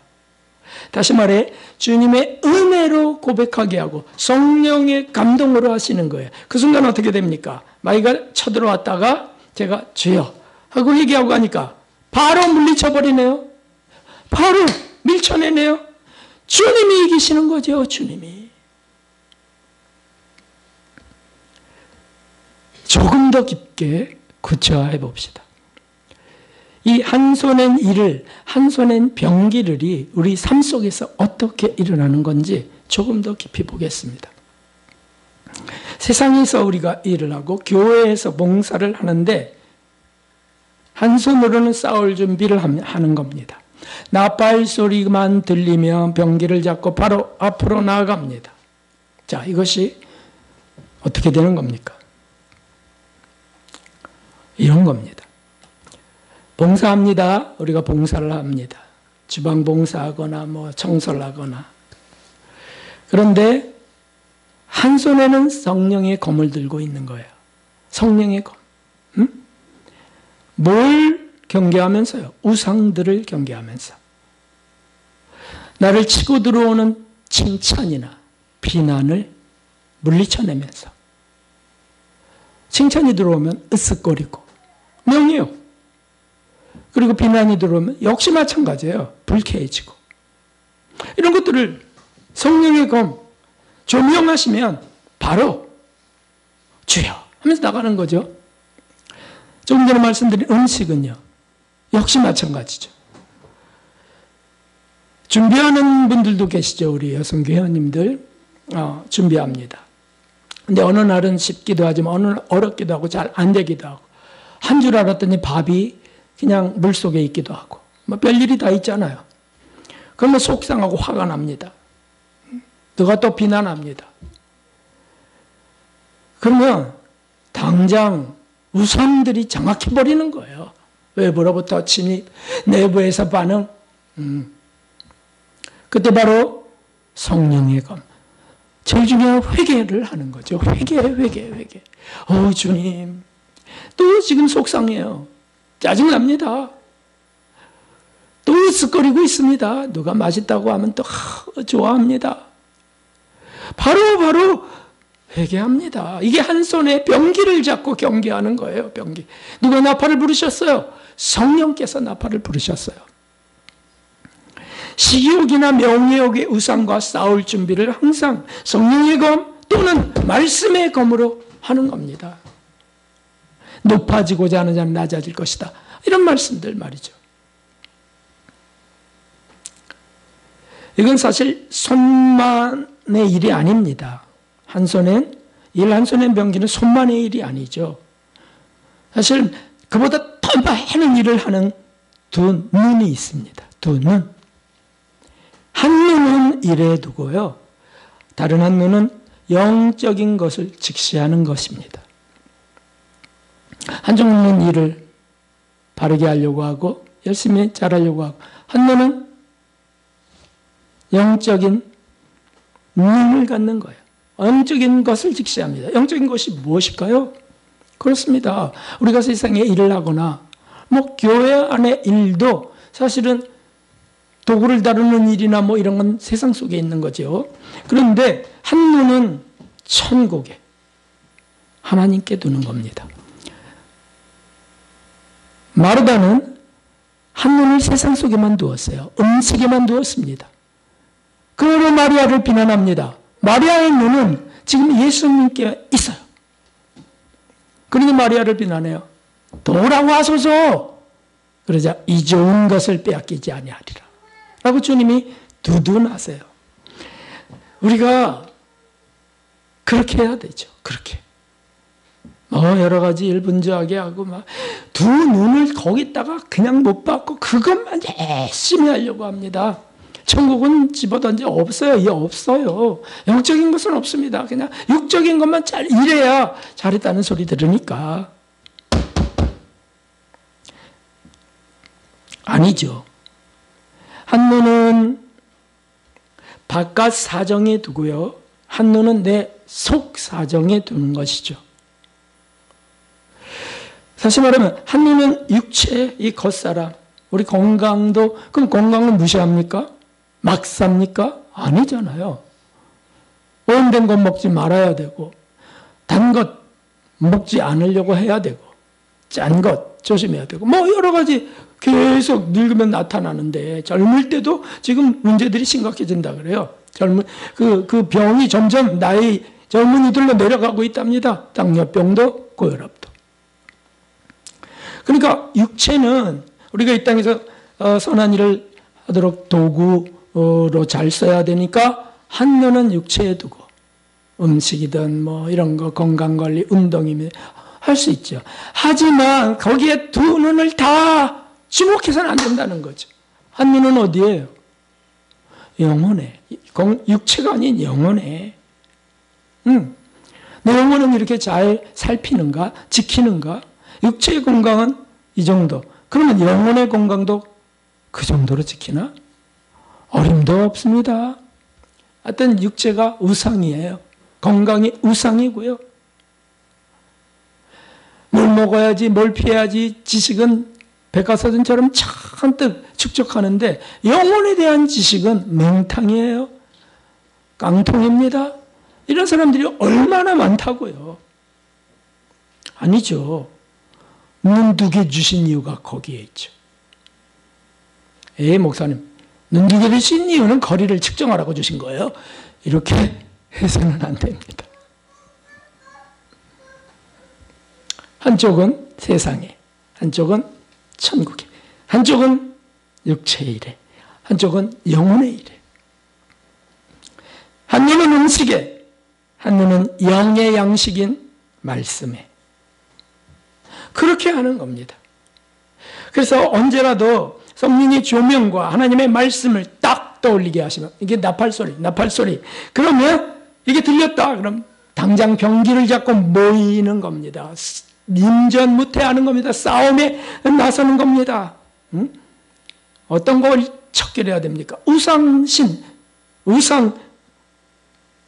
다시 말해 주님의 은혜로 고백하게 하고 성령의 감동으로 하시는 거예요. 그 순간 어떻게 됩니까? 마귀가 쳐들어왔다가 제가 주여 하고 회개하고 하니까 바로 물리쳐버리네요. 바로 밀쳐내네요. 주님이 이기시는 거죠. 주님이. 조금 더 깊게 구체화해 봅시다. 이 한손엔 일을, 한손엔 병기를이 우리 삶 속에서 어떻게 일어나는 건지 조금 더 깊이 보겠습니다. 세상에서 우리가 일을 하고 교회에서 봉사를 하는데 한 손으로는 싸울 준비를 하는 겁니다. 나팔 소리만 들리면 병기를 잡고 바로 앞으로 나아갑니다. 자, 이것이 어떻게 되는 겁니까? 이런 겁니다. 봉사합니다. 우리가 봉사를 합니다. 주방 봉사하거나 청소를 하거나. 그런데 한 손에는 성령의 검을 들고 있는 거예요. 성령의 검. 뭘 경계하면서요? 우상들을 경계하면서. 나를 치고 들어오는 칭찬이나 비난을 물리쳐내면서. 칭찬이 들어오면 으쓱거리고 명예요. 그리고 비난이 들어오면 역시 마찬가지예요. 불쾌해지고. 이런 것들을 성령의 검 조명하시면 바로 주여 하면서 나가는 거죠. 조금 전에 말씀드린 음식은요. 역시 마찬가지죠. 준비하는 분들도 계시죠. 우리 여성 회원님들 준비합니다. 근데 어느 날은 쉽기도 하지만 어느 날 어렵기도 하고 잘 안 되기도 하고 한 줄 알았더니 밥이 그냥 물속에 있기도 하고 별일이 다 있잖아요. 그러면 속상하고 화가 납니다. 누가 또 비난합니다. 그러면 당장 우상들이 장악해버리는 거예요. 외부로부터 침입, 내부에서 반응. 그때 바로 성령의 검. 제일 중요한 회개를 하는 거죠. 회개. 주님. 또 지금 속상해요. 짜증납니다. 또 으쓱거리고 있습니다. 누가 맛있다고 하면 또 좋아합니다. 바로 회개합니다. 이게 한 손에 병기를 잡고 경계하는 거예요. 병기. 누가 나팔을 부르셨어요? 성령께서 나팔을 부르셨어요. 시기욕이나 명예욕의 우상과 싸울 준비를 항상 성령의 검 또는 말씀의 검으로 하는 겁니다. 높아지고자 하는 자는 낮아질 것이다. 이런 말씀들 말이죠. 이건 사실 손만의 일이 아닙니다. 한 손엔 병기는 손만의 일이 아니죠. 사실 그보다 더 많은 일을 하는 두 눈이 있습니다. 두 눈. 한 눈은 일에 두고요. 다른 한 눈은 영적인 것을 직시하는 것입니다. 한쪽 눈은 일을 바르게 하려고 하고 열심히 잘하려고 하고, 한 눈은 영적인 눈을 갖는 거예요. 영적인 것을 직시합니다. 영적인 것이 무엇일까요? 그렇습니다. 우리가 세상에 일을 하거나 교회 안의 일도 사실은 도구를 다루는 일이나 이런 건 세상 속에 있는 거죠. 그런데 한 눈은 천국에 하나님께 두는 겁니다. 마르다는 한 눈을 세상 속에만 두었어요. 음식에만 두었습니다. 그러므로 마리아를 비난합니다. 마리아의 눈은 지금 예수님께 있어요. 그러니 마리아를 비난해요. 돌아와소서. 그러자 이 좋은 것을 빼앗기지 아니하리라 라고 주님이 두둔하세요. 우리가 그렇게 해야 되죠. 그렇게. 여러 가지 일분주하게 하고 두 눈을 거기다가 그냥 못 받고 그것만 열심히 하려고 합니다. 천국은 집어던져 없어요. 없어요. 영적인 것은 없습니다. 그냥 육적인 것만 잘 이래야 잘했다는 소리 들으니까. 아니죠. 한 눈은 바깥 사정에 두고요. 한 눈은 내 속 사정에 두는 것이죠. 사실 말하면 한 눈은 육체, 이 겉사람, 우리 건강도, 그럼 건강은 무시합니까? 막 삽니까? 아니잖아요. 오염된 것 먹지 말아야 되고, 단 것 먹지 않으려고 해야 되고, 짠 것 조심해야 되고, 여러 가지 계속 늙으면 나타나는데, 젊을 때도 지금 문제들이 심각해진다 그래요. 그 병이 점점 나이 젊은이들로 내려가고 있답니다. 당뇨병도, 고혈압도. 그러니까 육체는 우리가 이 땅에서 선한 일을 하도록 도구로 잘 써야 되니까 한 눈은 육체에 두고 음식이든 이런 거 건강관리, 운동이면 할 수 있죠. 하지만 거기에 두 눈을 다 주목해서는 안 된다는 거죠. 한 눈은 어디예요? 영혼에. 육체가 아닌 영혼에. 내 영혼은 이렇게 잘 살피는가? 지키는가? 육체의 건강은 이 정도. 그러면 영혼의 건강도 그 정도로 지키나? 어림도 없습니다. 하여튼 육체가 우상이에요. 건강이 우상이고요. 뭘 먹어야지, 뭘 피해야지 지식은 백과사전처럼 잔뜩 축적하는데 영혼에 대한 지식은 맹탕이에요. 깡통입니다. 이런 사람들이 얼마나 많다고요. 아니죠. 눈 두 개 주신 이유가 거기에 있죠. 목사님, 눈 두 개 주신 이유는 거리를 측정하라고 주신 거예요. 이렇게 해서는 안 됩니다. 한쪽은 세상에, 한쪽은 천국에, 한쪽은 육체의 일에, 한쪽은 영혼의 일에. 한 눈은 음식에, 한 눈은 영의 양식인 말씀에. 그렇게 하는 겁니다. 그래서 언제라도 성령의 조명과 하나님의 말씀을 딱 떠올리게 하시면, 이게 나팔소리. 그러면 이게 들렸다. 그럼 당장 병기를 잡고 모이는 겁니다. 임전무태하는 겁니다. 싸움에 나서는 겁니다. 어떤 걸 척결해야 됩니까? 우상,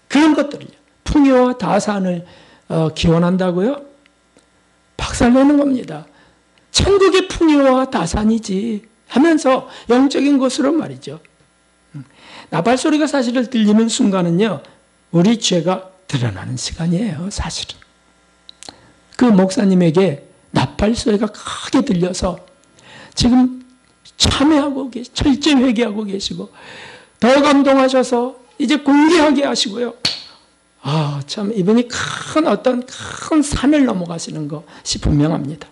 그런 것들을요. 풍요와 다산을 기원한다고요? 박살내는 겁니다. 천국의 풍요와 다산이지. 하면서 영적인 것으로 말이죠. 나팔 소리가 사실을 들리는 순간은요, 우리 죄가 드러나는 시간이에요, 사실은. 그 목사님에게 나팔 소리가 크게 들려서 지금 참회하고 철저히 회개하고 계시고 더 감동하셔서 이제 공개하게 하시고요. 참 이분이 큰 산을 넘어가시는 것이 분명합니다.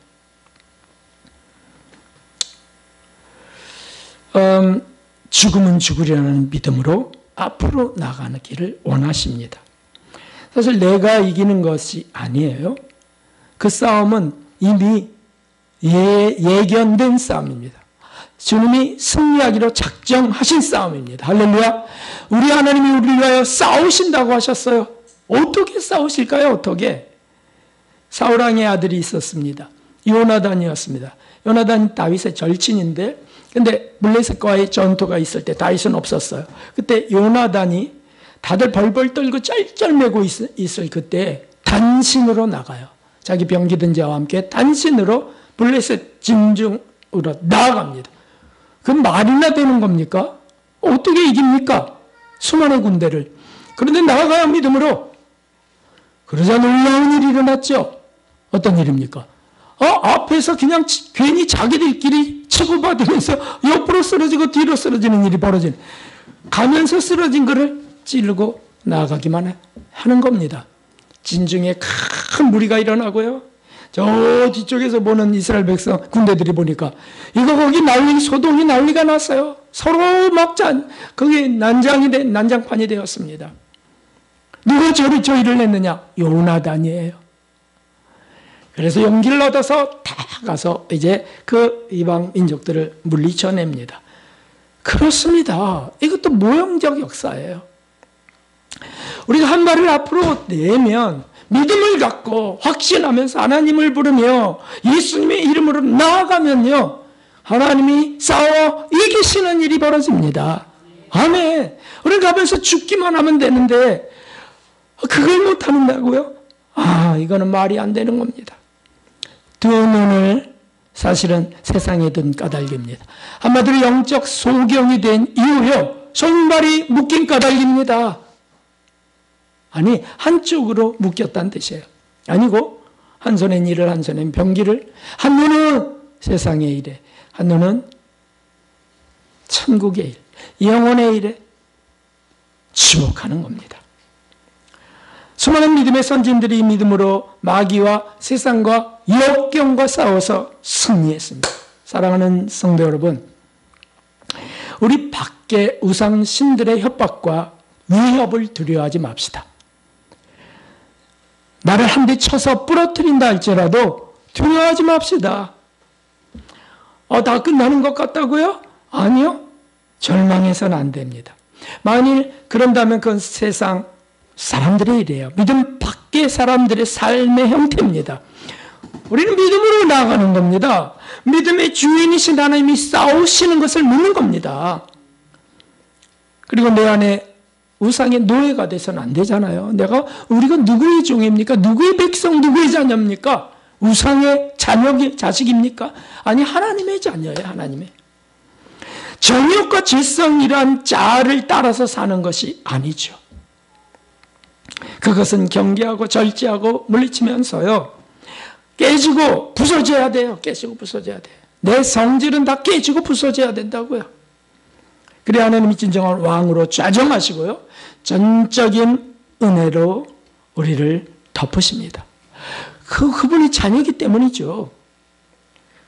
죽으면 죽으리라는 믿음으로 앞으로 나가는 길을 원하십니다. 사실 내가 이기는 것이 아니에요. 그 싸움은 이미 예견된 싸움입니다. 주님이 승리하기로 작정하신 싸움입니다. 할렐루야. 우리 하나님이 우리를 위하여 싸우신다고 하셨어요. 어떻게 싸우실까요? 어떻게? 사울왕의 아들이 있었습니다. 요나단이었습니다. 요나단이 다윗의 절친인데, 근데 블레셋과의 전투가 있을 때 다윗은 없었어요. 그때 요나단이 다들 벌벌 떨고 쩔쩔매고 있을 그때 단신으로 나가요. 자기 병기든 자와 함께 단신으로 블레셋 진중으로 나아갑니다. 그럼 말이나 되는 겁니까? 어떻게 이깁니까? 수많은 군대를. 그런데 나아가야 믿음으로. 그러자 놀라운 일이 일어났죠. 어떤 일입니까? 앞에서 그냥 괜히 자기들끼리 치고받으면서 옆으로 쓰러지고 뒤로 쓰러지는 일이 벌어지는. 가면서 쓰러진 거를 찌르고 나아가기만 하는 겁니다. 진중에 큰 무리가 일어나고요. 저 뒤쪽에서 보는 이스라엘 백성 군대들이 보니까 이거 거기 소동이 난리가 났어요. 서로 막 거기 난장판이 되었습니다. 누가 저희를 냈느냐? 요나단이에요. 그래서 용기를 얻어서 다 가서 이제 그 이방 민족들을 물리쳐냅니다. 그렇습니다. 이것도 모형적 역사예요. 우리가 한 발을 앞으로 내면 믿음을 갖고 확신하면서 하나님을 부르며 예수님의 이름으로 나아가면요, 하나님이 싸워 이기시는 일이 벌어집니다. 아멘. 우리가 가면서 죽기만 하면 되는데 그걸 못한다고요? 이거는 말이 안 되는 겁니다. 두 눈을 사실은 세상에 든 까닭입니다. 한마디로 영적 소경이 된 이후요, 손발이 묶인 까닭입니다. 아니, 한쪽으로 묶였다는 뜻이에요. 아니고 한 손엔 일을, 한 손엔 병기를, 한 눈은 세상의 일에, 한 눈은 천국의 일, 영혼의 일에 주목하는 겁니다. 수많은 믿음의 선진들이 이 믿음으로 마귀와 세상과 역경과 싸워서 승리했습니다. 사랑하는 성도 여러분, 우리 밖에 우상 신들의 협박과 위협을 두려워하지 맙시다. 나를 한 대 쳐서 부러뜨린다 할지라도 두려워하지 맙시다. 다 끝나는 것 같다고요? 아니요. 절망해서는 안 됩니다. 만일 그런다면 그건 세상 사람들의 일이에요. 믿음 밖의 사람들의 삶의 형태입니다. 우리는 믿음으로 나아가는 겁니다. 믿음의 주인이신 하나님이 싸우시는 것을 묻는 겁니다. 그리고 내 안에 우상의 노예가 돼서는 안 되잖아요. 우리가 누구의 종입니까? 누구의 백성, 누구의 자녀입니까? 우상의 자식입니까? 아니, 하나님의 자녀예요, 하나님의. 정욕과 질성이란 자아를 따라서 사는 것이 아니죠. 그것은 경계하고 절제하고 물리치면서요, 깨지고 부서져야 돼요. 깨지고 부서져야 돼요. 내 성질은 다 깨지고 부서져야 된다고요. 그래야 하나님이 진정한 왕으로 좌정하시고요, 전적인 은혜로 우리를 덮으십니다. 그분이 자녀이기 때문이죠.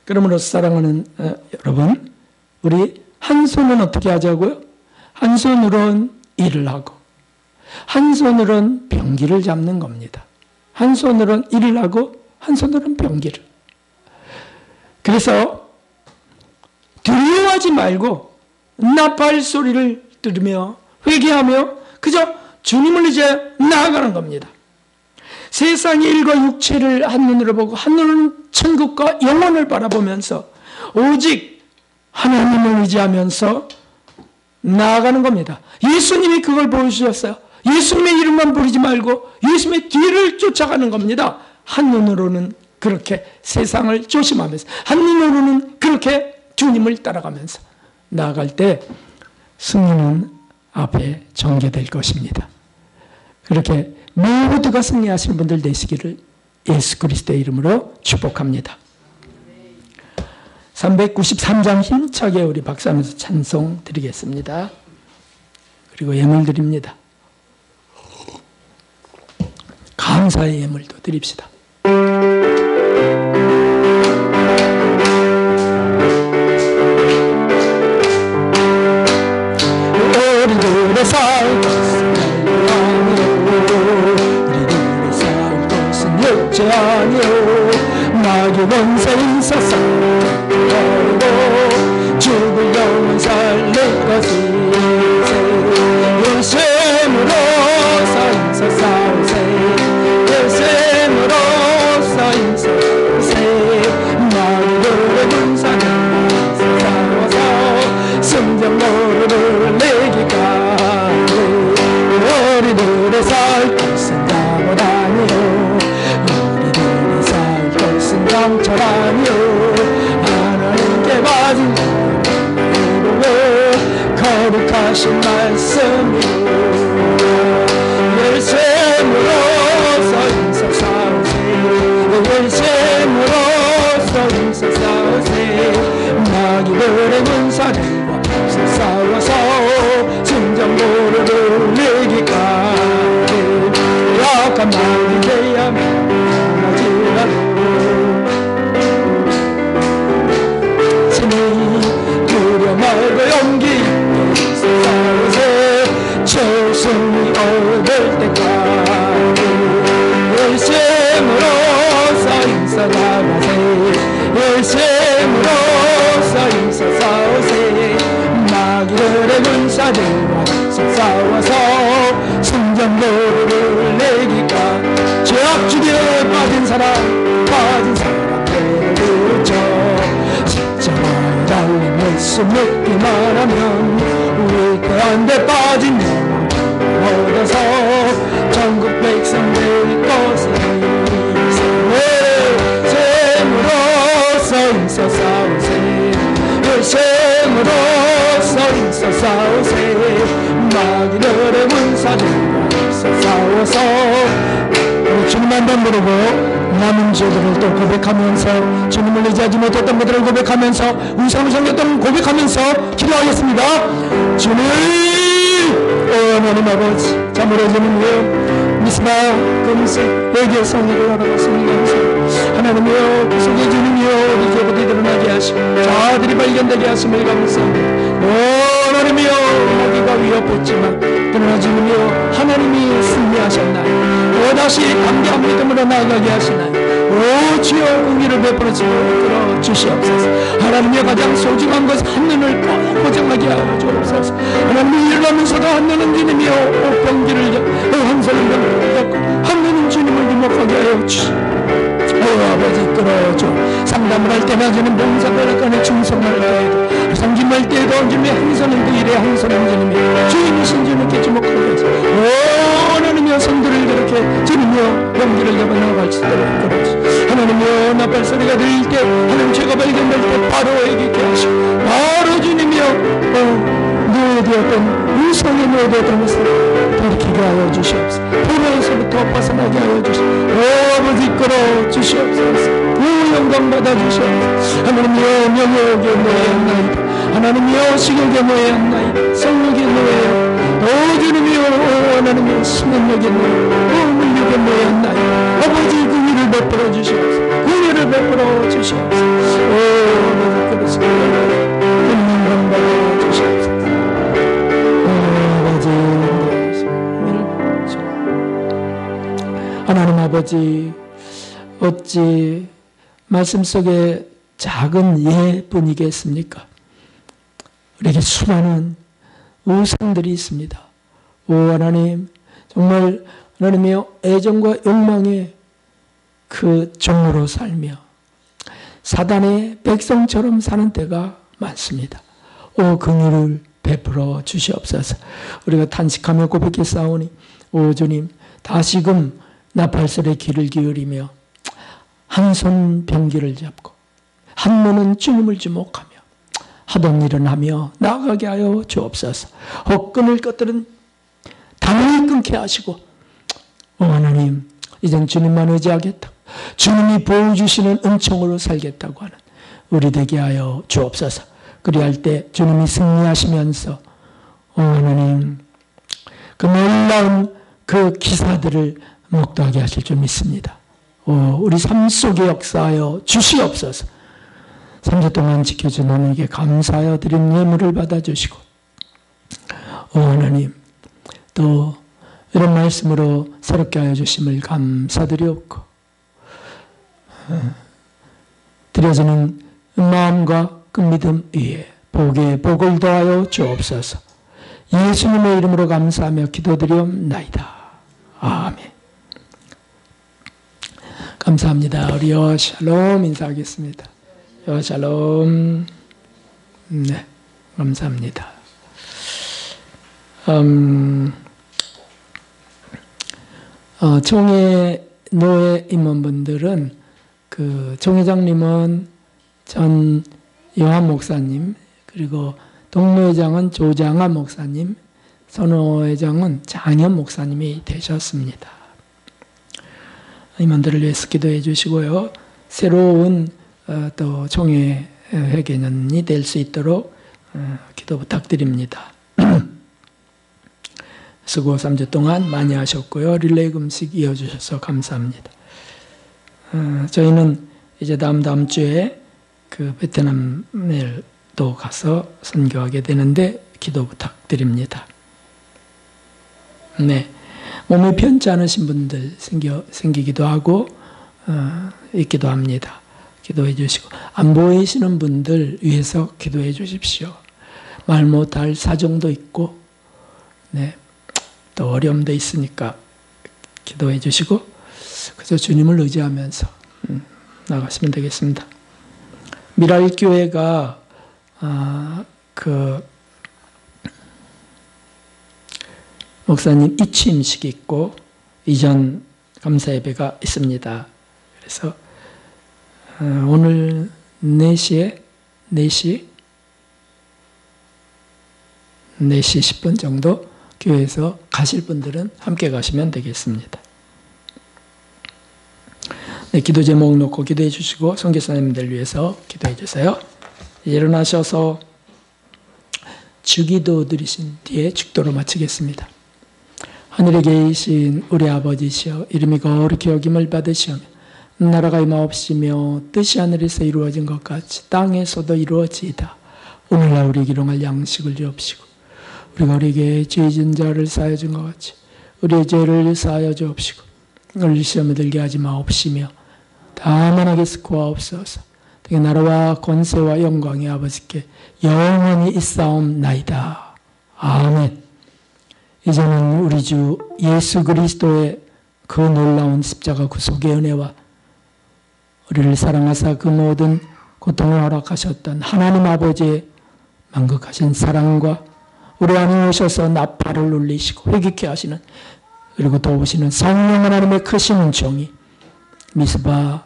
그러므로 사랑하는 여러분, 우리 한 손은 어떻게 하자고요? 한 손으로는 일을 하고 한 손으로는 병기를 잡는 겁니다. 한 손으로는 일을 하고 한 손으로는 병기를. 그래서 두려워하지 말고 나팔 소리를 들으며 회개하며 그저 주님을 이제 나아가는 겁니다. 세상의 일과 육체를 한눈으로 보고 한눈은 천국과 영혼을 바라보면서 오직 하나님을 의지하면서 나아가는 겁니다. 예수님이 그걸 보여주셨어요. 예수님의 이름만 부르지 말고 예수님의 뒤를 쫓아가는 겁니다. 한눈으로는 그렇게 세상을 조심하면서, 한눈으로는 그렇게 주님을 따라가면서 나아갈 때 승리는 앞에 전개될 것입니다. 그렇게 모두가 승리하시는 분들 되시기를 예수 그리스도의 이름으로 축복합니다. 393장 힘차게 우리 박수하면서 찬송 드리겠습니다. 그리고 예물 드립니다. 감사의 예물도 드립시다. 우리들의 살 것은 우리들의 살 것은 육체 아니오 마귀 원수인 세상 버리고 죽을 영혼 살릴 것이세 예수님으로서 인사 싸우세 예수님으로서 인사 싸우세 마귀들의 군사는 싸워서 승전노를 내기까지 우리들의 살 것은 답은 아니오 우리들의 살 것은 강철 아니오 하나님께 받은 거룩하신 말씀이오 열심으로서 인사 싸우세 열심으로서 인사 싸우세 마귀들의 군사들과 싸워서 승전노를 내기까지 약한 마음이 되야만 하지라도 두려 말고 용기 있게 싸우세 최선이 얻을 때까지 열심으로서 인사 나가세 열심으로서 인사 싸우세 마귀들의 군사들과 싸워서 승전노를 내기까 죄악주기에 빠진 사람 때려쳐 십자가에 달린 예수 믿기만 하면 위대한 데 빠진 영혼 얻어서 전국 백성들 것을 셈으로써 인사 싸우세 셈으로써 인사 싸우세 마귀들의 군사들과 싸워서 주님 한번 부르고 남은 죄들을 또 고백하면서 주님을 의지하지 못했던 것들을 고백하면서 우상을 섬겼던 고백하면서 기도하겠습니다. 주님 하나님 아버지 참으로 주님이여 미스바 금색 외계 성의를 알아봤습니다. 하나님이여 그 속에 주님이여 우리 죄들이 드러나게 하시고 자들이 발견되게 하심을 감사합니다. 하나님이여 마귀가 위협했지만 그러나 주님이여 하나님이 승리하셨나요? 다시 감개한 믿음으로 나아가게 하시나요? 오 주여 공의를 베풀어 주시고 주시옵소서. 하나님의 가장 소중한 것 한눈을 꼭 고정하게 하여 주옵소서. 하나님이 일하면서도 한눈은 주님이여 병기를 한손은 병기를 잡고 한눈은 주님을 주목하게 하여 주시옵소서. 아버지 끌어줘. 상담을 할 때나 주님 봉사를 꺼내 충성할 때에도 섬김할 때에도 주님의 한 손은 그 일에 한 손은 주님이 주인이신 주님께 주목하게 하소서. 하나님이여 성도를 그렇게 주님이여 용기를 잡아 나아갈 수 있도록 끌어주시옵소서. 하나님이여 나팔 소리가 들릴 때 하나님 죄가 발견될 때 바로 애기게 하시고 바로 주님이여 누워되었던 우상에 누워되었던 것을 돌이키게 하여 주시옵소서. 불에서부터 벗어나게 하여 주시옵소서. 아버지 끌어 주시옵소서. 영광 받아 주시옵소서. 하나님이여 명예욕에 노예였나이다. 하나님이여 식욕에 노예였나이다. 성욕에 노예여 주님이여 하나님이여 수면욕에 노예 물욕에 노예였나이다. 아버지 긍휼을 베풀어 주시옵소서. 긍휼을 베풀어 주시옵소서. 아버지 그렇습니다. 영광 받아 주시옵소서. 하나님 아버지 어찌 말씀 속에 작은 예뿐이겠습니까? 우리에게 수많은 우상들이 있습니다. 오 하나님 정말 하나님의 애정과 욕망의 그 종으로 살며 사단의 백성처럼 사는 때가 많습니다. 오 긍휼을 베풀어 주시옵소서. 우리가 탄식하며 고백했사오니 오 주님 다시금 나팔설의 귀를 기울이며 한 손 병기를 잡고 한 눈은 주님을 주목하며 하던 일은 하며 나아가게 하여 주옵소서. 혹 끊을 것들은 당연히 끊게 하시고, 하나님 이젠 주님만 의지하겠다, 주님이 보여주시는 은총으로 살겠다고 하는 우리 되게 하여 주옵소서. 그리할 때 주님이 승리하시면서 하나님 그 놀라운 그 기사들을 목도하게 하실 줄 믿습니다. 우리 삶 속에 역사하여 주시옵소서. 3주 동안 지켜준 하나님께 감사하여 드린 예물을 받아주시고, 하나님 또 이런 말씀으로 새롭게 하여 주심을 감사드리옵고, 드려지는 마음과 그 믿음 위에 복에 복을 더하여 주옵소서. 예수님의 이름으로 감사하며 기도드리옵나이다. 아멘. 감사합니다. 우리 여호와 샬롬 인사하겠습니다. 여호와 샬롬. 네, 감사합니다. 총회 노회 임원분들은 그 총회장님은 전 요한 목사님, 그리고 동로회장은 조장하 목사님, 선호회장은 장현 목사님이 되셨습니다. 임원들을 위해서 기도해 주시고요. 새로운 또 총회 회계년이 될 수 있도록 기도 부탁드립니다. 수고 3주 동안 많이 하셨고요. 릴레이 금식 이어주셔서 감사합니다. 저희는 이제 다음 주에 그 베트남에 또 가서 선교하게 되는데 기도 부탁드립니다. 네, 몸이 편치 않으신 분들 생기기도 하고 있기도 합니다. 기도해 주시고, 안 보이시는 분들 위해서 기도해 주십시오. 말 못할 사정도 있고, 네, 또 어려움도 있으니까 기도해 주시고, 그저 주님을 의지하면서 나가시면 되겠습니다. 미랄교회가 그 목사님 이취임식이 있고 이전 감사 예배가 있습니다. 그래서 오늘 4시 10분 정도 교회에서 가실 분들은 함께 가시면 되겠습니다. 네, 기도 제목 놓고 기도해 주시고 선교사님들 위해서 기도해 주세요. 일어나셔서 주기도 드리신 뒤에 축도로 마치겠습니다. 하늘에 계신 우리 아버지시여, 이름이 거룩히 여김을 받으시오며 나라가 임하옵시며 뜻이 하늘에서 이루어진 것 같이 땅에서도 이루어지이다. 오늘날 우리에게 일용할 양식을 주옵시고, 우리가 우리에게 죄 지은 자를 사하여 준 것 같이 우리의 죄를 사하여 주옵시고, 우리를 시험에 들게 하지 마옵시며 다만 하게 스코하옵소서. 등의 나라와 권세와 영광이 아버지께 영원히 있사옵나이다. 아멘. 이제는 우리 주 예수 그리스도의 그 놀라운 십자가 구속의 은혜와 우리를 사랑하사 그 모든 고통을 허락하셨던 하나님 아버지의 만극하신 사랑과 우리 안에 오셔서 나팔을 울리시고 회개케 하시는, 그리고 도우시는 성령 하나님의 크신 은총이 미스바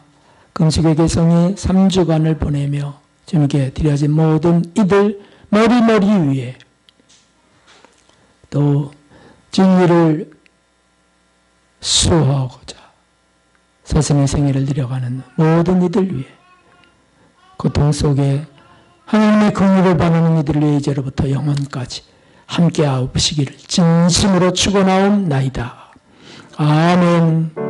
금식의 개성이 3주간을 보내며 주님께 드려진 모든 이들 머리 위에, 또 진리를 수호하고자 자신의 생애를 드려가는 모든 이들 위해, 고통 속에 하나님의 긍휼을 바라는 이들 위해 이제로부터 영원까지 함께 하옵시기를 진심으로 축원하옵나이다. 아멘.